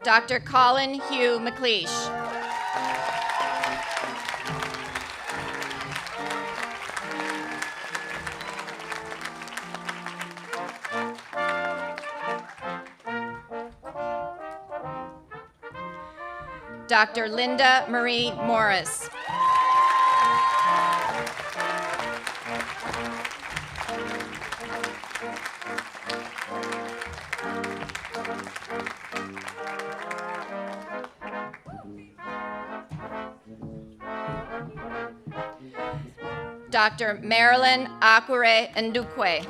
Dr. Colin Hugh McLeish. Dr. Linda Marie Morris. Dr. Marilyn Akure Ndukwe.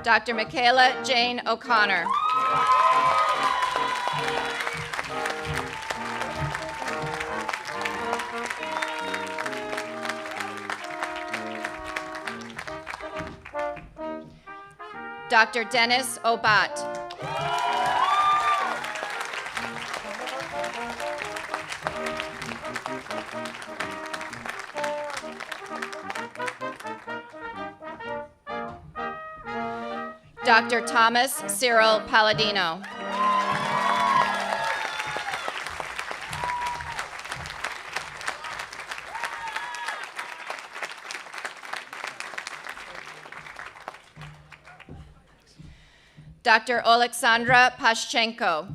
Dr. Michaela Jane O'Connor. Dr. Dennis Obat. Dr. Thomas Cyril Palladino. Dr. Alexandra Pashchenko.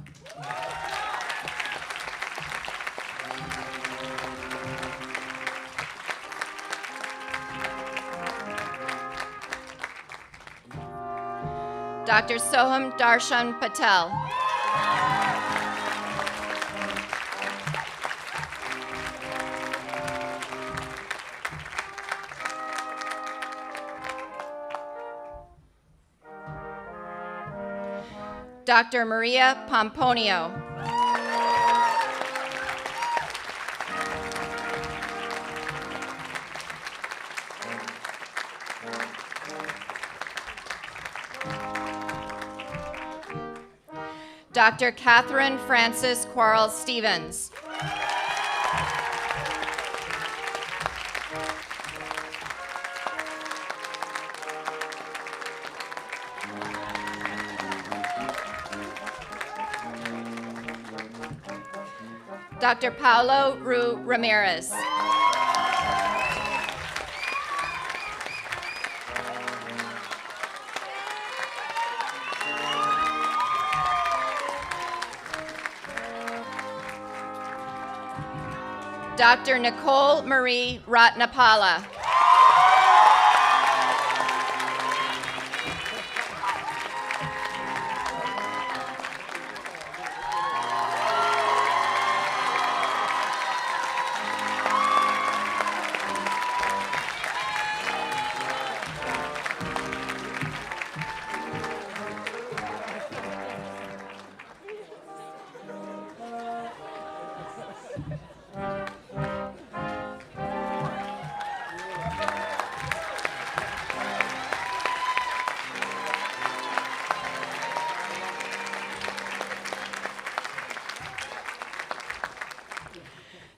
Dr. Soham Darshan Patel. Dr. Maria Pomponio. Dr. Catherine Frances Quarles Stevens. Dr. Paulo Ru Ramirez. Dr. Nicole Marie Ratnapala.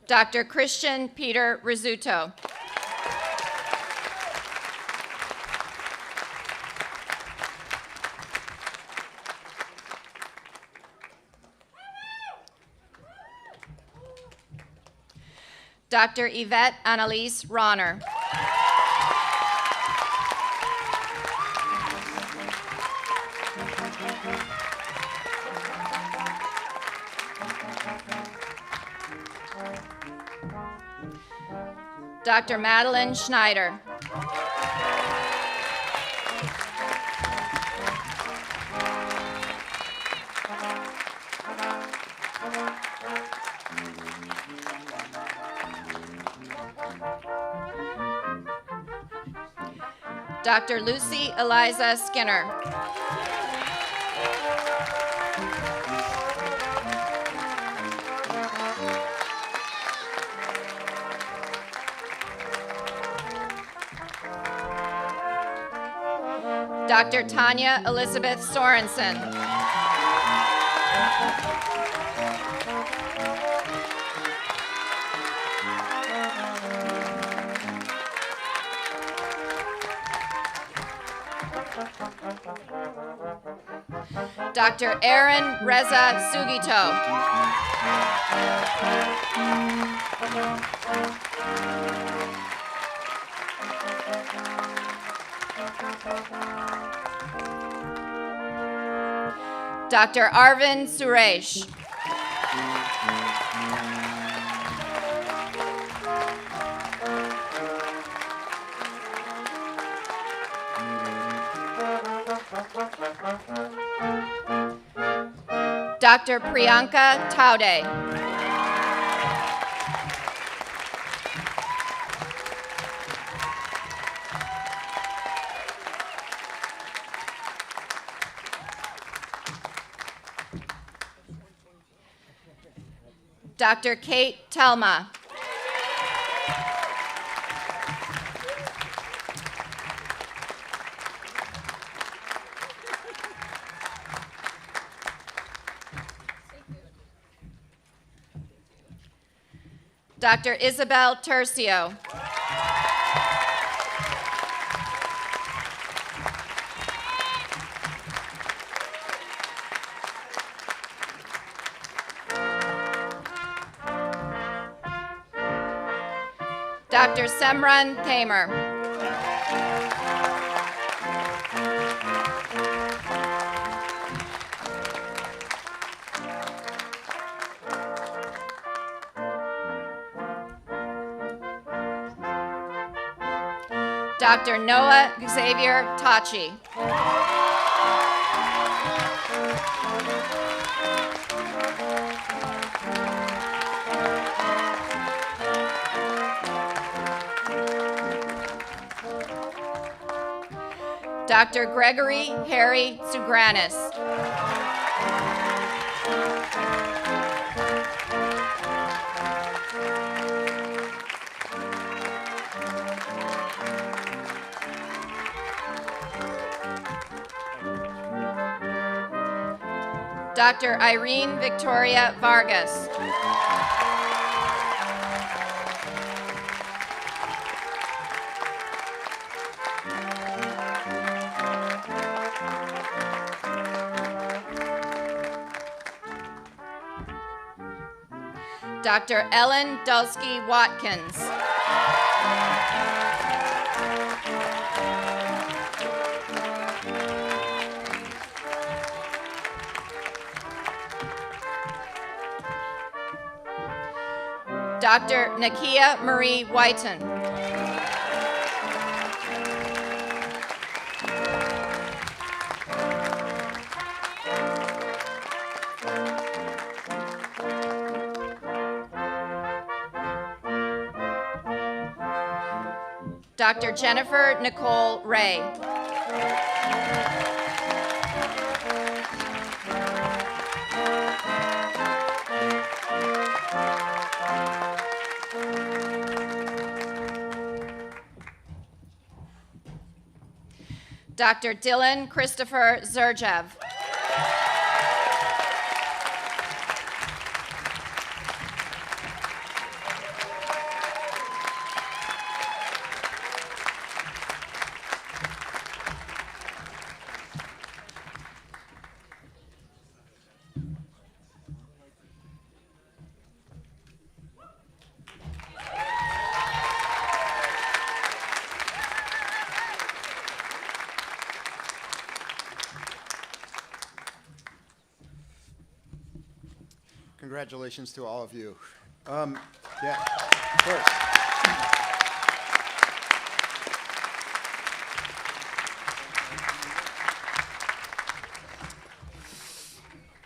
Dr. Christian Peter Rizzuto. Dr. Yvette Annalise Ronner. Dr. Madeline Schneider. Dr. Lucy Eliza Skinner. Dr. Tanya Elizabeth Sorensen. Dr. Aaron Reza Sugito. Dr. Arvind Suresh. Dr. Priyanka Taude. Dr. Kate Telma. Dr. Isabel Tercio. Dr. Semran Thamer. Dr. Noah Xavier Tachi. Dr. Gregory Harry Sugranis. Dr. Irene Victoria Vargas. Dr. Ellen Dulski Watkins. Dr. Nakia Marie Whiten. Dr. Jennifer Nicole Ray. Dr. Dylan Christopher Zerjev. Congratulations to all of you. Yeah, of course.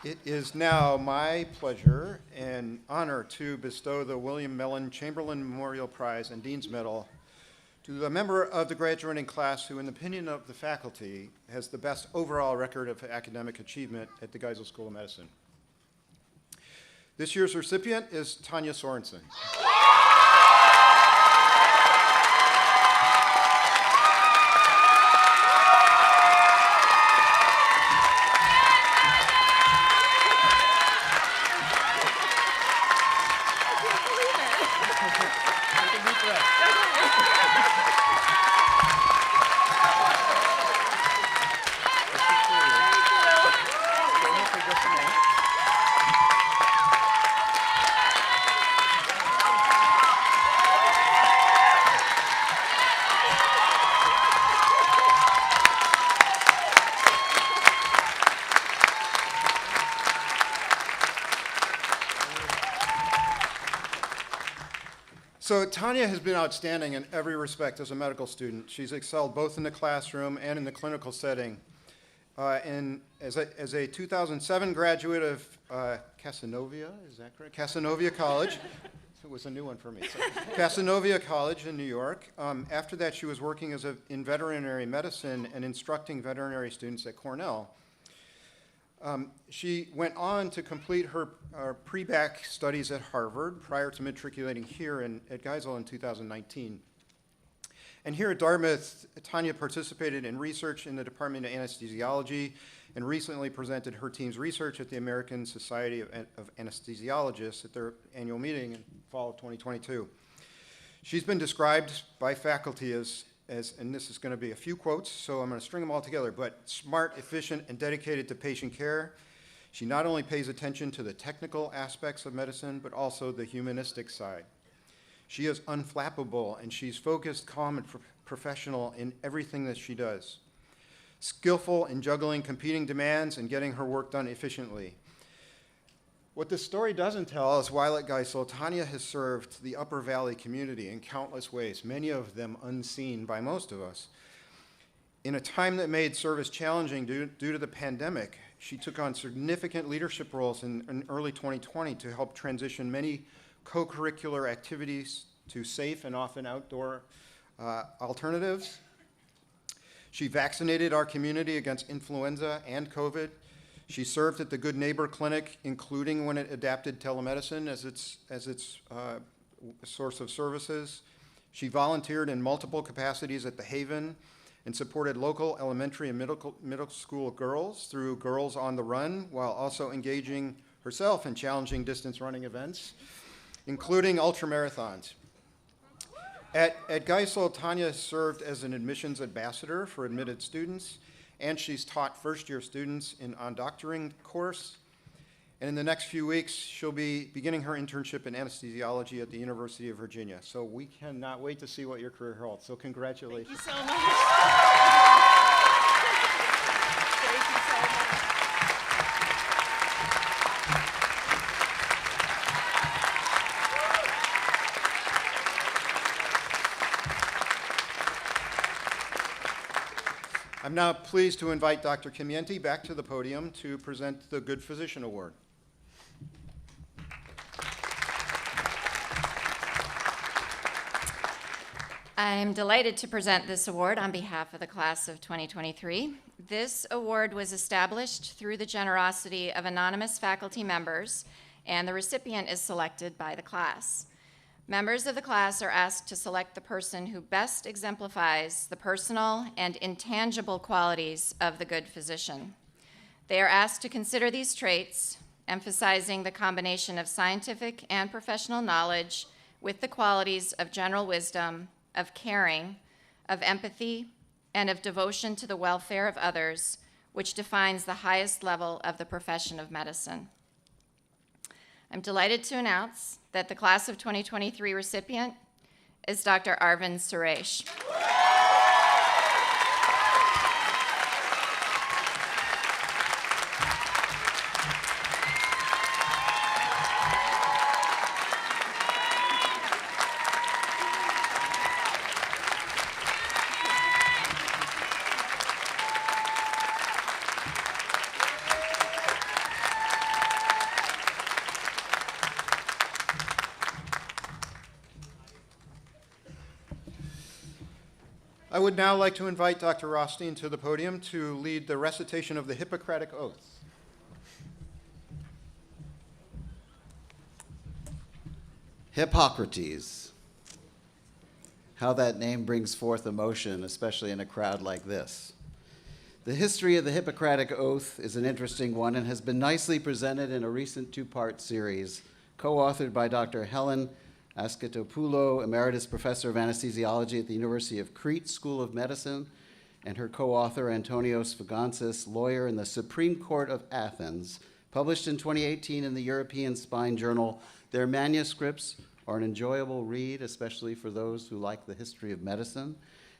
It is now my pleasure and honor to bestow the William Mellon Chamberlain Memorial Prize and Dean's Medal to the member of the graduating class who, in the opinion of the faculty, has the best overall record of academic achievement at the Geisel School of Medicine. This year's recipient is Tanya Sorensen. So Tanya has been outstanding in every respect as a medical student. She's excelled both in the classroom and in the clinical setting. And as a 2007 graduate of Casanova, is that correct? Casanova College. It was a new one for me. So, Casanova College in New York. After that, she was working in veterinary medicine and instructing veterinary students at Cornell. She went on to complete her pre-bac studies at Harvard prior to matriculating here at Geisel in 2019. And here at Dartmouth, Tanya participated in research in the Department of Anesthesiology and recently presented her team's research at the American Society of Anesthesiologists at their annual meeting in fall of 2022. She's been described by faculty as, and this is going to be a few quotes, so I'm going to string them all together, but smart, efficient, and dedicated to patient care. She not only pays attention to the technical aspects of medicine, but also the humanistic side. She is unflappable, and she's focused, calm, and professional in everything that she does. Skillful in juggling competing demands and getting her work done efficiently. What this story doesn't tell is while at Geisel, Tanya has served the Upper Valley community in countless ways, many of them unseen by most of us. In a time that made service challenging due to the pandemic, she took on significant leadership roles in early 2020 to help transition many co-curricular activities to safe and often outdoor alternatives. She vaccinated our community against influenza and COVID. She served at the Good Neighbor Clinic, including when it adapted telemedicine as its source of services. She volunteered in multiple capacities at the Haven and supported local elementary and middle school girls through Girls on the Run, while also engaging herself in challenging distance running events, including ultramarathons. At Geisel, Tanya served as an admissions ambassador for admitted students, and she's taught first-year students on doctoring course. And in the next few weeks, she'll be beginning her internship in anesthesiology at the University of Virginia. So we cannot wait to see what your career holds. So congratulations. Thank you so much. Thank you so much. I'm now pleased to invite Dr. Kimienti back to the podium to present the Good Physician Award. I'm delighted to present this award on behalf of the class of 2023. This award was established through the generosity of anonymous faculty members, and the recipient is selected by the class. Members of the class are asked to select the person who best exemplifies the personal and intangible qualities of the good physician. They are asked to consider these traits, emphasizing the combination of scientific and professional knowledge with the qualities of general wisdom, of caring, of empathy, and of devotion to the welfare of others, which defines the highest level of the profession of medicine. I'm delighted to announce that the class of 2023 recipient is Dr. Arvind Suresh. would now like to invite Dr. Rothstein to the podium to lead the recitation of the Hippocratic Oath. Hippocrates. How that name brings forth emotion, especially in a crowd like this. The history of the Hippocratic Oath is an interesting one and has been nicely presented in a recent two-part series, co-authored by Dr. Helen Asketopoulou, Emeritus Professor of Anesthesiology at the University of Crete School of Medicine, and her co-author Antonios Fagansis, lawyer in the Supreme Court of Athens, published in 2018 in the European Spine Journal. Their manuscripts are an enjoyable read, especially for those who like the history of medicine,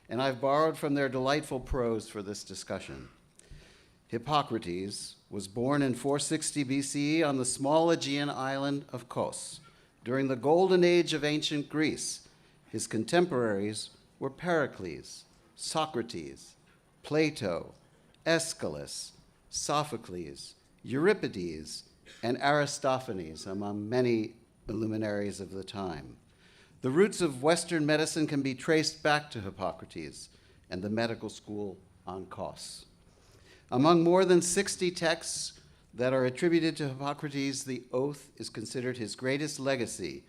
and I've borrowed from their delightful prose for this discussion. Hippocrates was born in 460 BCE on the small Aegean island of Kos. During the golden age of ancient Greece, his contemporaries were Pericles, Socrates, Plato, Aeschylus, Sophocles, Euripides, and Aristophanes, among many luminaries of the time. The roots of Western medicine can be traced back to Hippocrates and the medical school on Kos. Among more than 60 texts that are attributed to Hippocrates, the oath is considered his greatest legacy.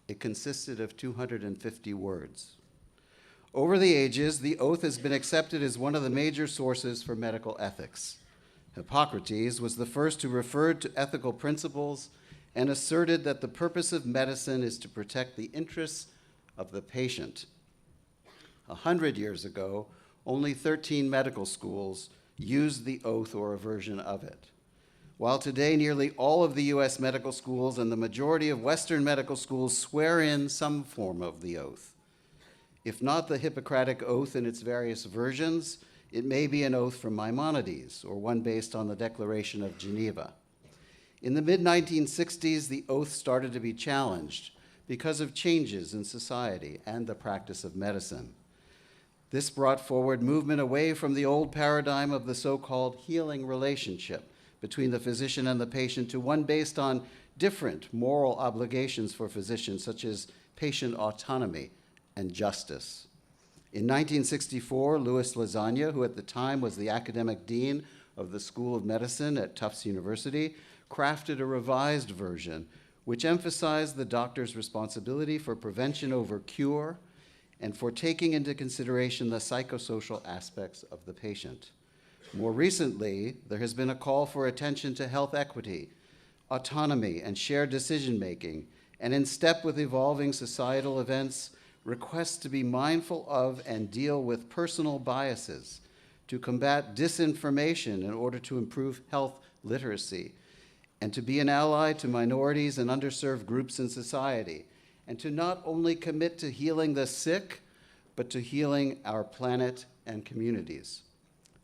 It consisted of 250 words. Over the ages, the oath has been accepted as one of the major sources for medical ethics. Hippocrates was the first who referred to ethical principles and asserted that the purpose of medicine is to protect the interests of the patient. 100 years ago, only 13 medical schools used the oath or a version of it. While today nearly all of the US medical schools and the majority of Western medical schools swear in some form of the oath. If not the Hippocratic Oath in its various versions, it may be an oath from Maimonides or one based on the Declaration of Geneva. In the mid-1960s, the oath started to be challenged because of changes in society and the practice of medicine. This brought forward movement away from the old paradigm of the so-called healing relationship between the physician and the patient to one based on different moral obligations for physicians, such as patient autonomy and justice. In 1964, Louis Lasagna, who at the time was the academic dean of the School of Medicine at Tufts University, crafted a revised version which emphasized the doctor's responsibility for prevention over cure and for taking into consideration the psychosocial aspects of the patient. More recently, there has been a call for attention to health equity, autonomy, and shared decision-making, and in step with evolving societal events, requests to be mindful of and deal with personal biases, to combat disinformation in order to improve health literacy, and to be an ally to minorities and underserved groups in society, and to not only commit to healing the sick, but to healing our planet and communities.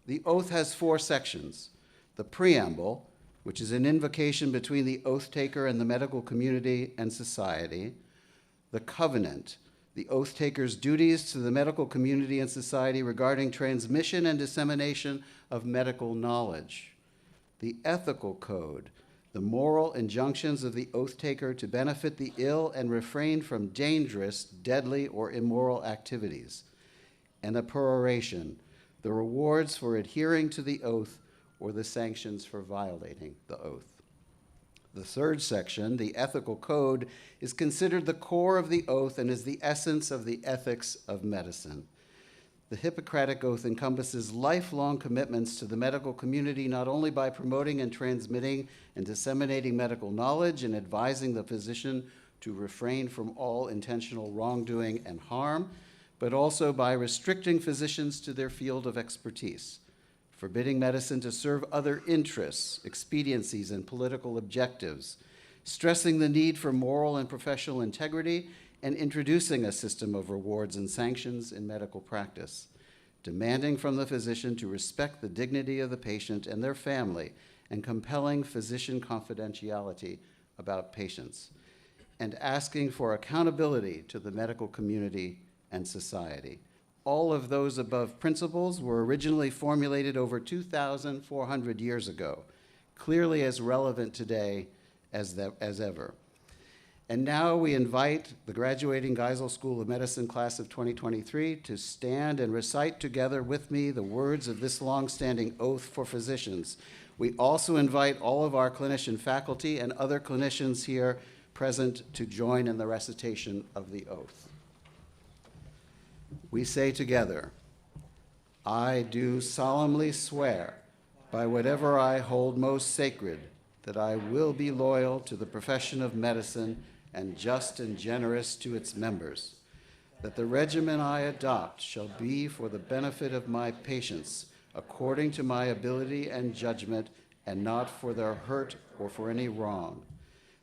The oath has 4 sections: the preamble, which is an invocation between the oath taker and the medical community and society; the covenant, the oath taker's duties to the medical community and society regarding transmission and dissemination of medical knowledge; the ethical code, the moral injunctions of the oath taker to benefit the ill and refrain from dangerous, deadly, or immoral activities; and the peroration, the rewards for adhering to the oath or the sanctions for violating the oath. The third section, the ethical code, is considered the core of the oath and is the essence of the ethics of medicine. The Hippocratic Oath encompasses lifelong commitments to the medical community, not only by promoting and transmitting and disseminating medical knowledge and advising the physician to refrain from all intentional wrongdoing and harm, but also by restricting physicians to their field of expertise, forbidding medicine to serve other interests, expediencies, and political objectives, stressing the need for moral and professional integrity, and introducing a system of rewards and sanctions in medical practice, demanding from the physician to respect the dignity of the patient and their family, and compelling physician confidentiality about patients, and asking for accountability to the medical community and society. All of those above principles were originally formulated over 2,400 years ago, clearly as relevant today as ever. And now we invite the graduating Geisel School of Medicine class of 2023 to stand and recite together with me the words of this long-standing oath for physicians. We also invite all of our clinician faculty and other clinicians here present to join in the recitation of the oath. We say together, I do solemnly swear by whatever I hold most sacred that I will be loyal to the profession of medicine and just and generous to its members, that the regimen I adopt shall be for the benefit of my patients according to my ability and judgment and not for their hurt or for any wrong,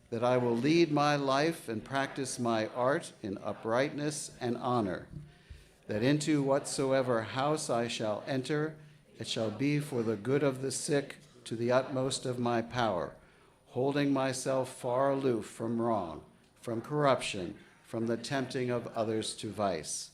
that I will lead my life and practice my art in uprightness and honor, that into whatsoever house I shall enter, it shall be for the good of the sick to the utmost of my power, holding myself far aloof from wrong, from corruption, from the tempting of others to vice,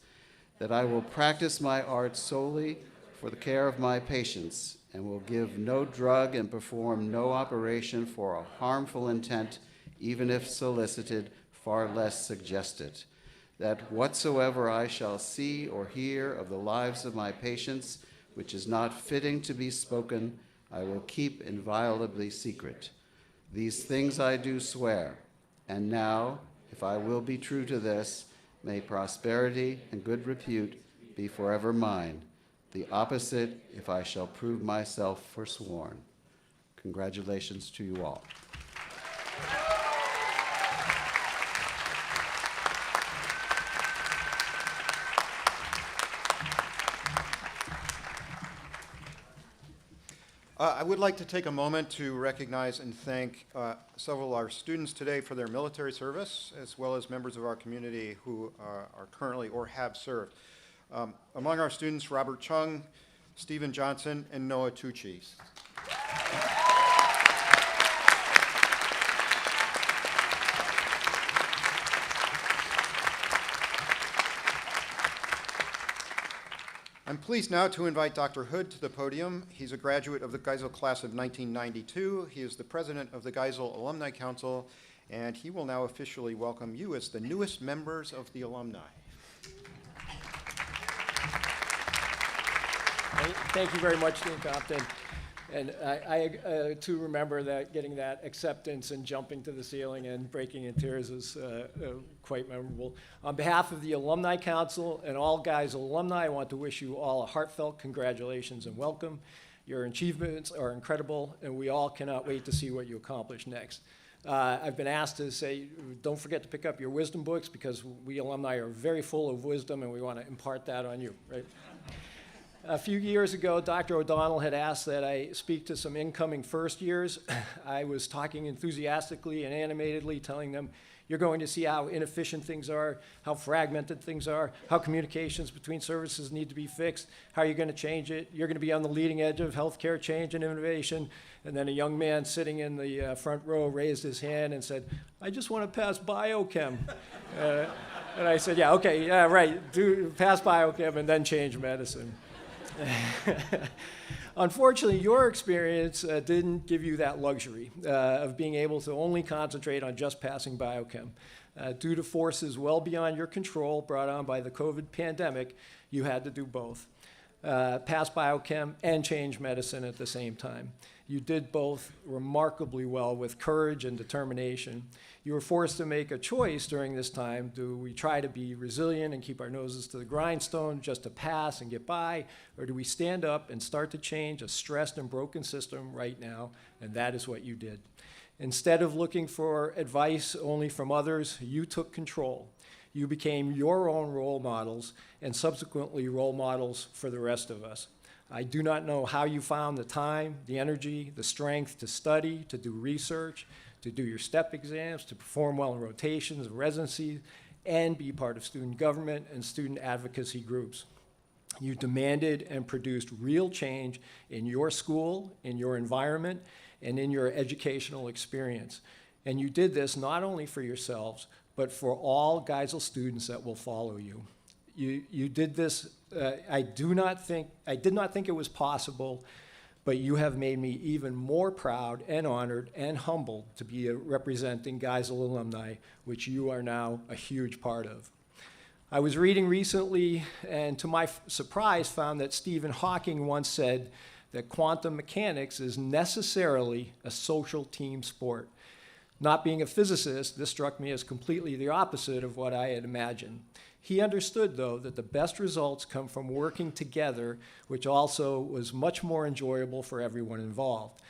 that I will practice my art solely for the care of my patients and will give no drug and perform no operation for a harmful intent, even if solicited, far less suggested, that whatsoever I shall see or hear of the lives of my patients, which is not fitting to be spoken, I will keep inviolably secret. These things I do swear, and now, if I will be true to this, may prosperity and good repute be forever mine. The opposite, if I shall prove myself forsworn. Congratulations to you all. I would like to take a moment to recognize and thank several of our students today for their military service, as well as members of our community who are currently or have served. Among our students, Robert Chung, Stephen Johnson, and Noah Tucci. I'm pleased now to invite Dr. Hood to the podium. He's a graduate of the Geisel class of 1992. He is the president of the Geisel Alumni Council, and he will now officially welcome you as the newest members of the alumni. Thank you very much, Dean Compton. And I too remember that getting that acceptance and jumping to the ceiling and breaking in tears was quite memorable. On behalf of the Alumni Council and all Geisel alumni, I want to wish you all a heartfelt congratulations and welcome. Your achievements are incredible, and we all cannot wait to see what you accomplish next. I've been asked to say, don't forget to pick up your wisdom books, because we alumni are very full of wisdom, and we want to impart that on you, right? A few years ago, Dr. O'Donnell had asked that I speak to some incoming first years. I was talking enthusiastically and animatedly, telling them, you're going to see how inefficient things are, how fragmented things are, how communications between services need to be fixed, how you're going to change it. You're going to be on the leading edge of healthcare change and innovation. And then a young man sitting in the front row raised his hand and said, I just want to pass biochem. And I said, yeah, okay, yeah, right, pass biochem and then change medicine. Unfortunately, your experience didn't give you that luxury of being able to only concentrate on just passing biochem. Due to forces well beyond your control brought on by the COVID pandemic, you had to do both. Pass biochem and change medicine at the same time. You did both remarkably well with courage and determination. You were forced to make a choice during this time. Do we try to be resilient and keep our noses to the grindstone just to pass and get by? Or do we stand up and start to change a stressed and broken system right now? And that is what you did. Instead of looking for advice only from others, you took control. You became your own role models and subsequently role models for the rest of us. I do not know how you found the time, the energy, the strength to study, to do research, to do your STEP exams, to perform well in rotations, residencies, and be part of student government and student advocacy groups. You demanded and produced real change in your school, in your environment, and in your educational experience. And you did this not only for yourselves, but for all Geisel students that will follow you. You did this, I did not think it was possible, but you have made me even more proud and honored and humbled to be representing Geisel alumni, which you are now a huge part of. I was reading recently, and to my surprise, found that Stephen Hawking once said that quantum mechanics is necessarily a social team sport. Not being a physicist, this struck me as completely the opposite of what I had imagined. He understood, though, that the best results come from working together, which also was much more enjoyable for everyone involved.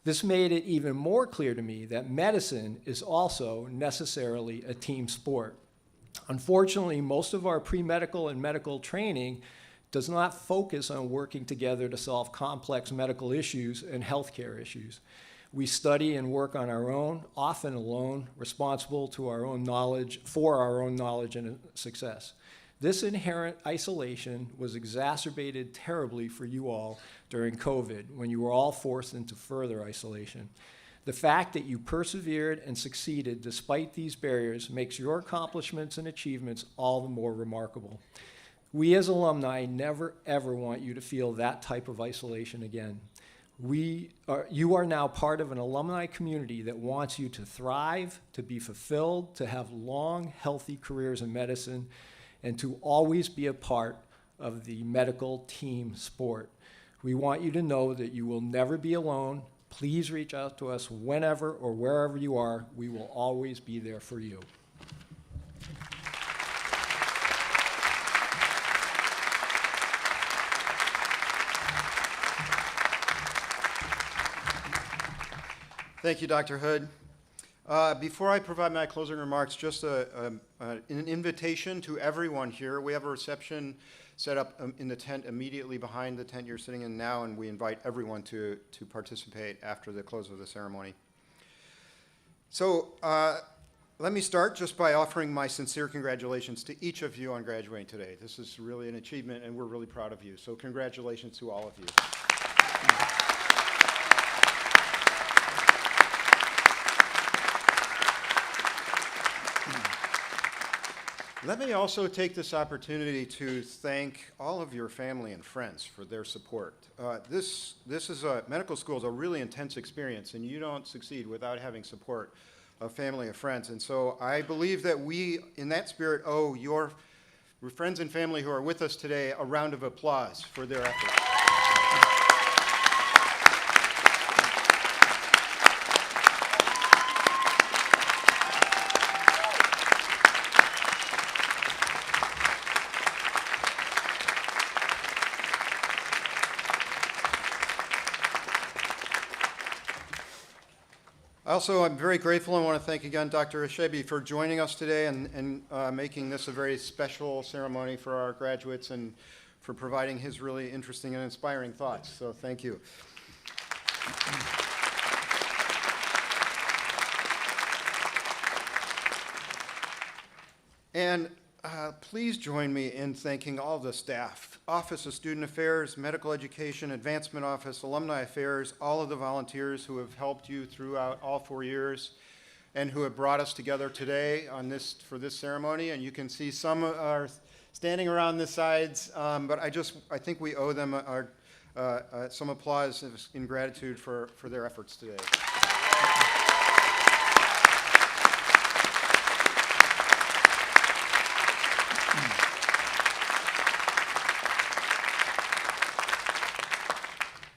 This made it even more clear to me that medicine is also necessarily a team sport. Unfortunately, most of our pre-medical and medical training does not focus on working together to solve complex medical issues and healthcare issues. We study and work on our own, often alone, responsible to our own knowledge, for our own knowledge and success. This inherent isolation was exacerbated terribly for you all during COVID, when you were all forced into further isolation. The fact that you persevered and succeeded despite these barriers makes your accomplishments and achievements all the more remarkable. We as alumni never ever want you to feel that type of isolation again. You are now part of an alumni community that wants you to thrive, to be fulfilled, to have long, healthy careers in medicine, and to always be a part of the medical team sport. We want you to know that you will never be alone. Please reach out to us whenever or wherever you are. We will always be there for you. Thank you, Dr. Hood. Before I provide my closing remarks, just an invitation to everyone here. We have a reception set up in the tent immediately behind the tent you're sitting in now, and we invite everyone to participate after the close of the ceremony. So let me start just by offering my sincere congratulations to each of you on graduating today. This is really an achievement, and we're really proud of you. So congratulations to all of you. Let me also take this opportunity to thank all of your family and friends for their support. Medical school is a really intense experience, and you don't succeed without having support of family and friends. And so I believe that we, in that spirit, owe your friends and family who are with us today a round of applause for their efforts. Also, I'm very grateful and want to thank again Dr. Ashebi for joining us today and making this a very special ceremony for our graduates and for providing his really interesting and inspiring thoughts. So thank you. And please join me in thanking all the staff, Office of Student Affairs, Medical Education, Advancement Office, Alumni Affairs, all of the volunteers who have helped you throughout all 4 years and who have brought us together today for this ceremony. And you can see some are standing around the sides, but I think we owe them some applause in gratitude for their efforts today.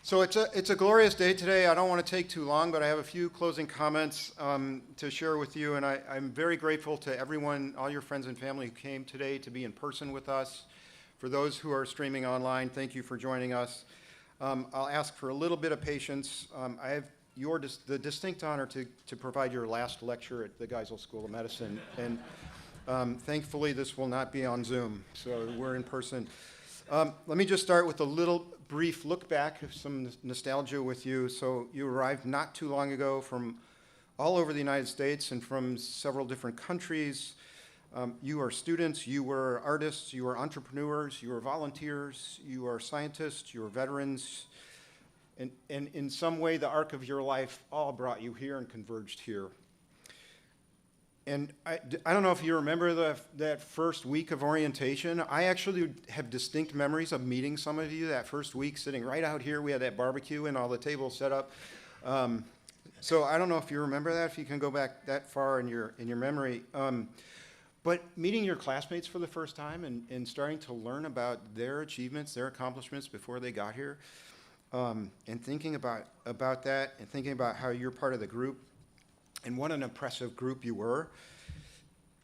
So it's a glorious day today. I don't want to take too long, but I have a few closing comments to share with you. And I'm very grateful to everyone, all your friends and family who came today to be in person with us. For those who are streaming online, thank you for joining us. I'll ask for a little bit of patience. I have the distinct honor to provide your last lecture at the Geisel School of Medicine. And thankfully, this will not be on Zoom, so we're in person. Let me just start with a little brief look back, some nostalgia with you. So you arrived not too long ago from all over the United States and from several different countries. You are students, you were artists, you were entrepreneurs, you were volunteers, you are scientists, you are veterans. And in some way, the arc of your life all brought you here and converged here. And I don't know if you remember that first week of orientation. I actually have distinct memories of meeting some of you that first week, sitting right out here. We had that barbecue and all the tables set up. So I don't know if you remember that, if you can go back that far in your memory. But meeting your classmates for the first time and starting to learn about their achievements, their accomplishments before they got here, and thinking about that and thinking about how you're part of the group and what an impressive group you were.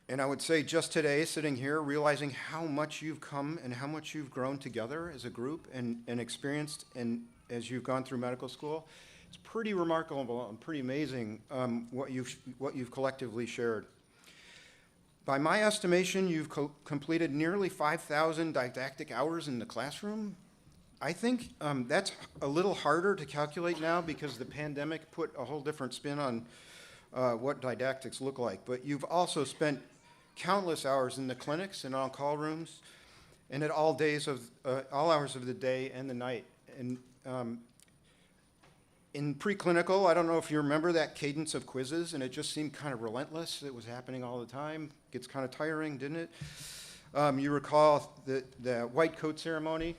And I would say just today, sitting here, realizing how much you've come and how much you've grown together as a group and experienced and as you've gone through medical school, it's pretty remarkable and pretty amazing what you've collectively shared. By my estimation, you've completed nearly 5,000 didactic hours in the classroom. I think that's a little harder to calculate now because the pandemic put a whole different spin on what didactics look like. But you've also spent countless hours in the clinics and on-call rooms and at all hours of the day and the night. And in preclinical, I don't know if you remember that cadence of quizzes, and it just seemed kind of relentless. It was happening all the time. Gets kind of tiring, didn't it? You recall the white coat ceremony.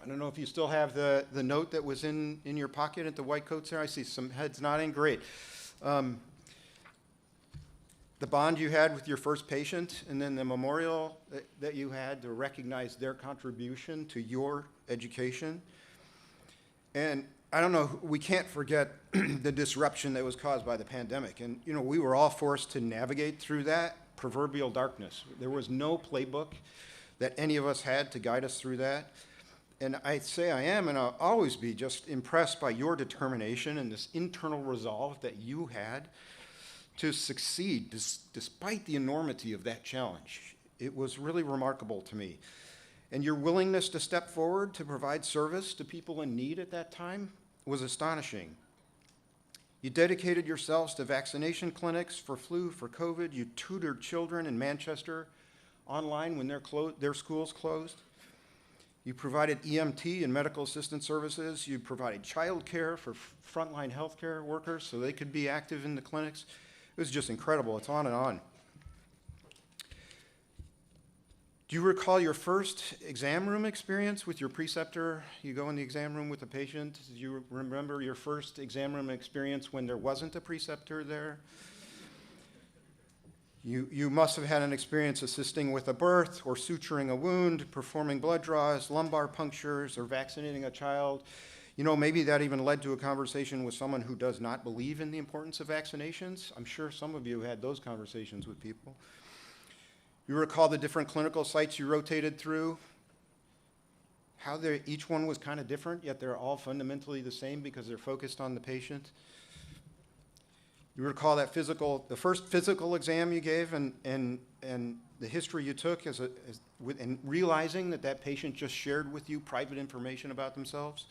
I don't know if you still have the note that was in your pocket at the white coat ceremony. I see some heads nodding. Great. The bond you had with your first patient, and then the memorial that you had to recognize their contribution to your education. And I don't know, we can't forget the disruption that was caused by the pandemic. And, you know, we were all forced to navigate through that proverbial darkness. There was no playbook that any of us had to guide us through that. And I say I am, and I'll always be, just impressed by your determination and this internal resolve that you had to succeed despite the enormity of that challenge. It was really remarkable to me. And your willingness to step forward to provide service to people in need at that time was astonishing. You dedicated yourselves to vaccination clinics for flu, for COVID. You tutored children in Manchester online when their schools closed. You provided EMT and medical assistance services. You provided child care for frontline healthcare workers so they could be active in the clinics. It was just incredible. It's on and on. Do you recall your first exam room experience with your preceptor? You go in the exam room with a patient. Do you remember your first exam room experience when there wasn't a preceptor there? You must have had an experience assisting with a birth or suturing a wound, performing blood draws, lumbar punctures, or vaccinating a child. You know, maybe that even led to a conversation with someone who does not believe in the importance of vaccinations. I'm sure some of you had those conversations with people. You recall the different clinical sites you rotated through, how each one was kind of different, yet they're all fundamentally the same because they're focused on the patient. You recall that the first physical exam you gave and the history you took and realizing that patient just shared with you private information about themselves.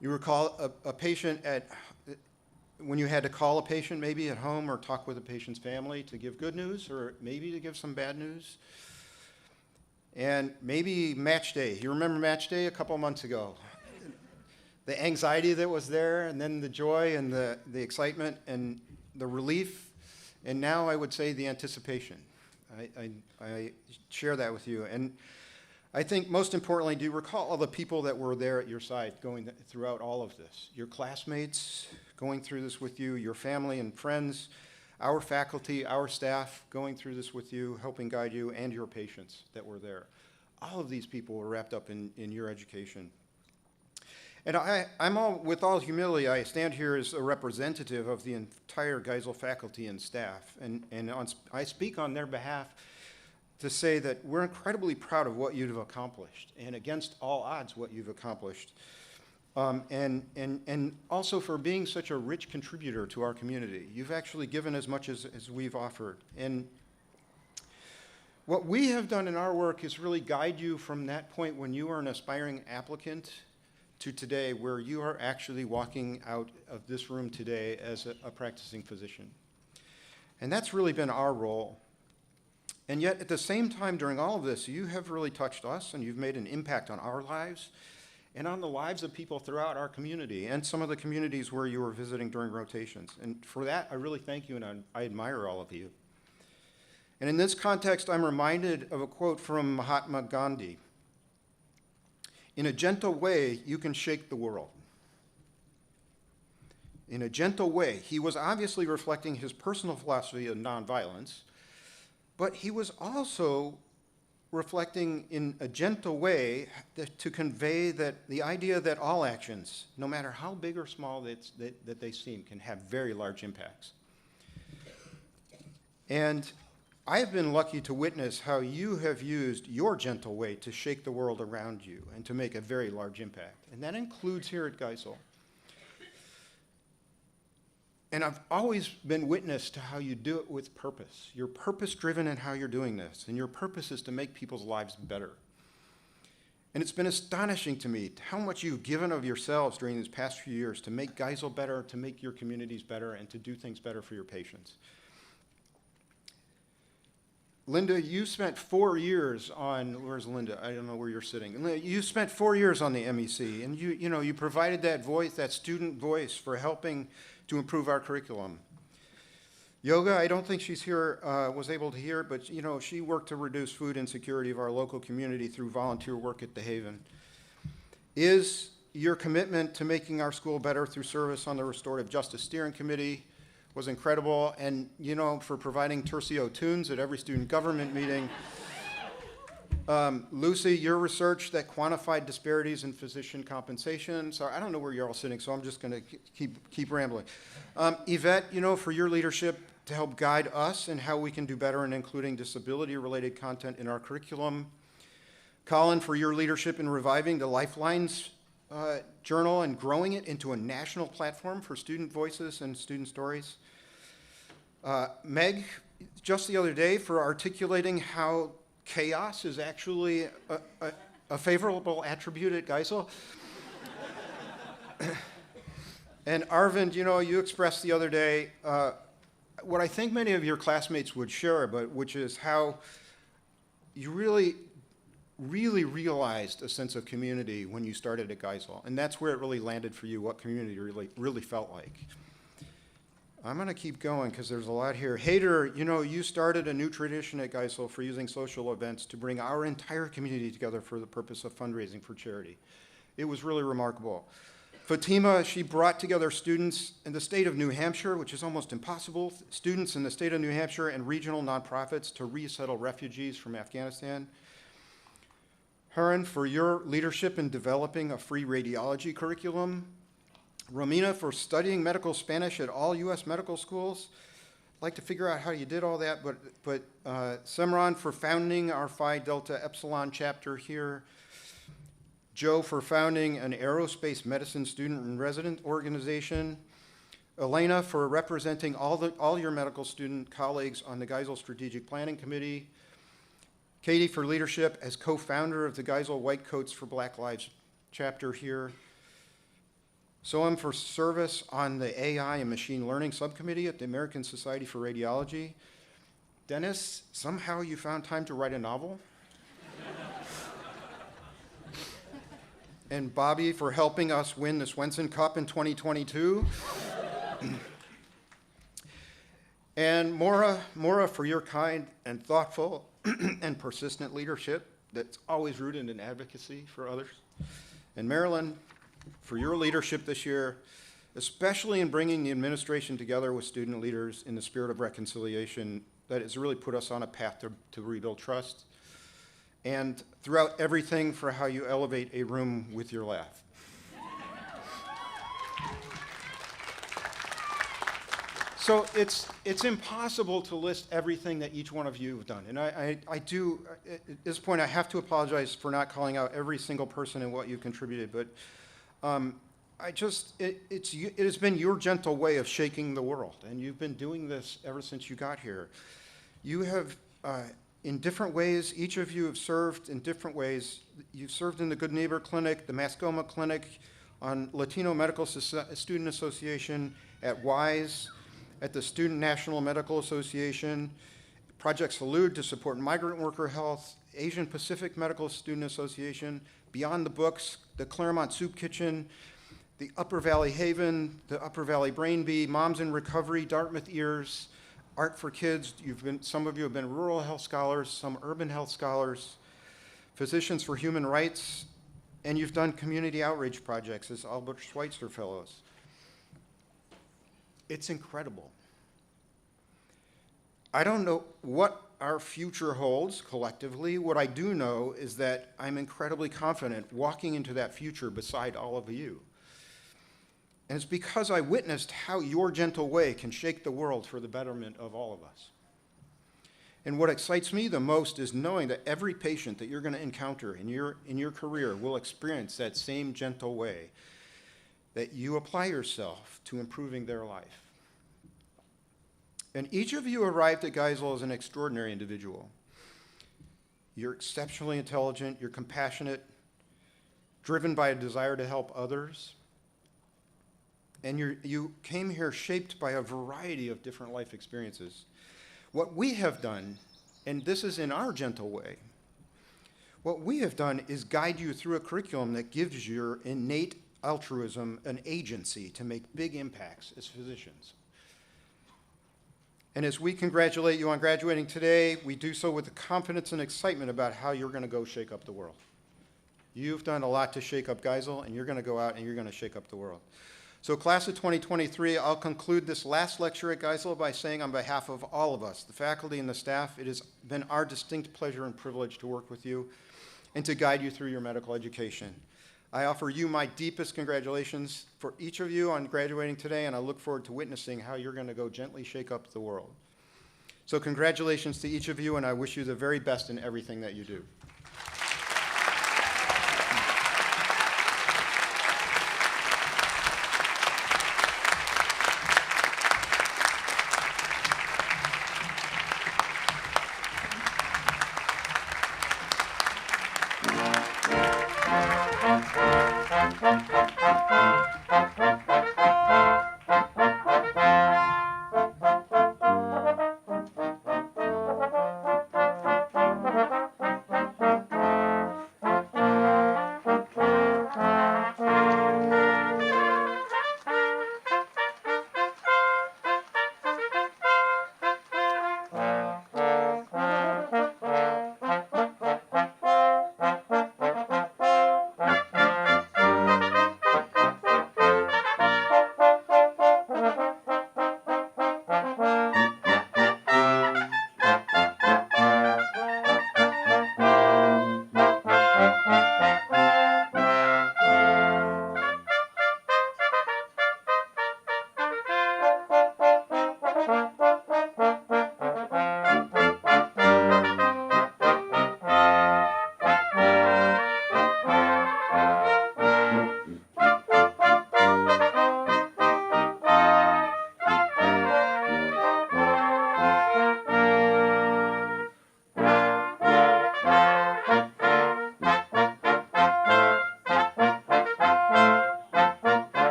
You recall a patient when you had to call a patient maybe at home or talk with a patient's family to give good news or maybe to give some bad news. And maybe match day. You remember match day a couple months ago? The anxiety that was there, and then the joy and the excitement and the relief, and now I would say the anticipation. I share that with you. And I think most importantly, do you recall all the people that were there at your side going throughout all of this? Your classmates going through this with you, your family and friends, our faculty, our staff going through this with you, helping guide you, and your patients that were there. All of these people were wrapped up in your education. And with all humility, I stand here as a representative of the entire Geisel faculty and staff, and I speak on their behalf to say that we're incredibly proud of what you've accomplished, and against all odds what you've accomplished, and also for being such a rich contributor to our community. You've actually given as much as we've offered. And what we have done in our work is really guide you from that point when you are an aspiring applicant to today, where you are actually walking out of this room today as a practicing physician. And that's really been our role. And yet, at the same time, during all of this, you have really touched us, and you've made an impact on our lives, and on the lives of people throughout our community and some of the communities where you were visiting during rotations. And for that, I really thank you, and I admire all of you. And in this context, I'm reminded of a quote from Mahatma Gandhi. In a gentle way, you can shake the world. In a gentle way. He was obviously reflecting his personal philosophy of nonviolence, but he was also reflecting in a gentle way to convey that the idea that all actions, no matter how big or small that they seem, can have very large impacts. And I have been lucky to witness how you have used your gentle way to shake the world around you and to make a very large impact. And that includes here at Geisel. And I've always been witness to how you do it with purpose. You're purpose-driven in how you're doing this, and your purpose is to make people's lives better. And it's been astonishing to me how much you've given of yourselves during these past few years to make Geisel better, to make your communities better, and to do things better for your patients. Linda, you spent 4 years on, where's Linda? I don't know where you're sitting. You spent 4 years on the MEC, and you provided that voice, that student voice, for helping to improve our curriculum. Yoga, I don't think she's here, was able to hear, but she worked to reduce food insecurity of our local community through volunteer work at the Haven. Is your commitment to making our school better through service on the Restorative Justice Steering Committee was incredible, and for providing Tercio tunes at every student government meeting. Lucy, your research that quantified disparities in physician compensation. So I don't know where you're all sitting, so I'm just going to keep rambling. Yvette, for your leadership to help guide us in how we can do better in including disability-related content in our curriculum. Colin, for your leadership in reviving the Lifelines journal and growing it into a national platform for student voices and student stories. Meg, just the other day, for articulating how chaos is actually a favorable attribute at Geisel. And Arvind, you expressed the other day what I think many of your classmates would share, but which is how you really realized a sense of community when you started at Geisel. And that's where it really landed for you, what community really felt like. I'm going to keep going because there's a lot here. Hader, you started a new tradition at Geisel for using social events to bring our entire community together for the purpose of fundraising for charity. It was really remarkable. Fatima, she brought together students in the state of New Hampshire, which is almost impossible, students in the state of New Hampshire and regional nonprofits to resettle refugees from Afghanistan. Haran, for your leadership in developing a free radiology curriculum. Romina, for studying medical Spanish at all U.S. medical schools. I'd like to figure out how you did all that, but Semron, for founding our Phi Delta Epsilon chapter here. Joe, for founding an aerospace medicine student and resident organization. Elena, for representing all your medical student colleagues on the Geisel Strategic Planning Committee. Katie, for leadership as co-founder of the Geisel White Coats for Black Lives chapter here. Soam, for service on the AI and Machine Learning Subcommittee at the American Society for Radiology. Dennis, somehow you found time to write a novel. And Bobby, for helping us win the Swenson Cup in 2022. And Maura, for your kind and thoughtful and persistent leadership that's always rooted in advocacy for others. And Marilyn, for your leadership this year, especially in bringing the administration together with student leaders in the spirit of reconciliation that has really put us on a path to rebuild trust. And throughout everything, for how you elevate a room with your laugh. So it's impossible to list everything that each one of you have done. And I do, at this point, I have to apologize for not calling out every single person and what you've contributed, but it has been your gentle way of shaking the world, and you've been doing this ever since you got here. You have, in different ways, each of you have served in different ways. You've served in the Good Neighbor Clinic, the Mascoma Clinic, on Latino Medical Student Association, at WISE, at the Student National Medical Association, Project Salud to support migrant worker health, Asian Pacific Medical Student Association, Beyond the Books, the Claremont Soup Kitchen, the Upper Valley Haven, the Upper Valley Brain Bee, Moms in Recovery, Dartmouth Ears, Art for Kids. Some of you have been rural health scholars, some urban health scholars, Physicians for Human Rights, and you've done community outreach projects as Albert Schweitzer Fellows. It's incredible. I don't know what our future holds collectively. What I do know is that I'm incredibly confident walking into that future beside all of you. And it's because I witnessed how your gentle way can shake the world for the betterment of all of us. And what excites me the most is knowing that every patient that you're going to encounter in your career will experience that same gentle way, that you apply yourself to improving their life. And each of you arrived at Geisel as an extraordinary individual. You're exceptionally intelligent, you're compassionate, driven by a desire to help others. And you came here shaped by a variety of different life experiences. What we have done, and this is in our gentle way, what we have done is guide you through a curriculum that gives your innate altruism an agency to make big impacts as physicians. And as we congratulate you on graduating today, we do so with the confidence and excitement about how you're going to go shake up the world. You've done a lot to shake up Geisel, and you're going to go out and you're going to shake up the world. So class of 2023, I'll conclude this last lecture at Geisel by saying on behalf of all of us, the faculty and the staff, it has been our distinct pleasure and privilege to work with you and to guide you through your medical education. I offer you my deepest congratulations for each of you on graduating today, and I look forward to witnessing how you're going to go gently shake up the world. So congratulations to each of you, and I wish you the very best in everything that you do.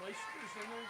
Meistersinger.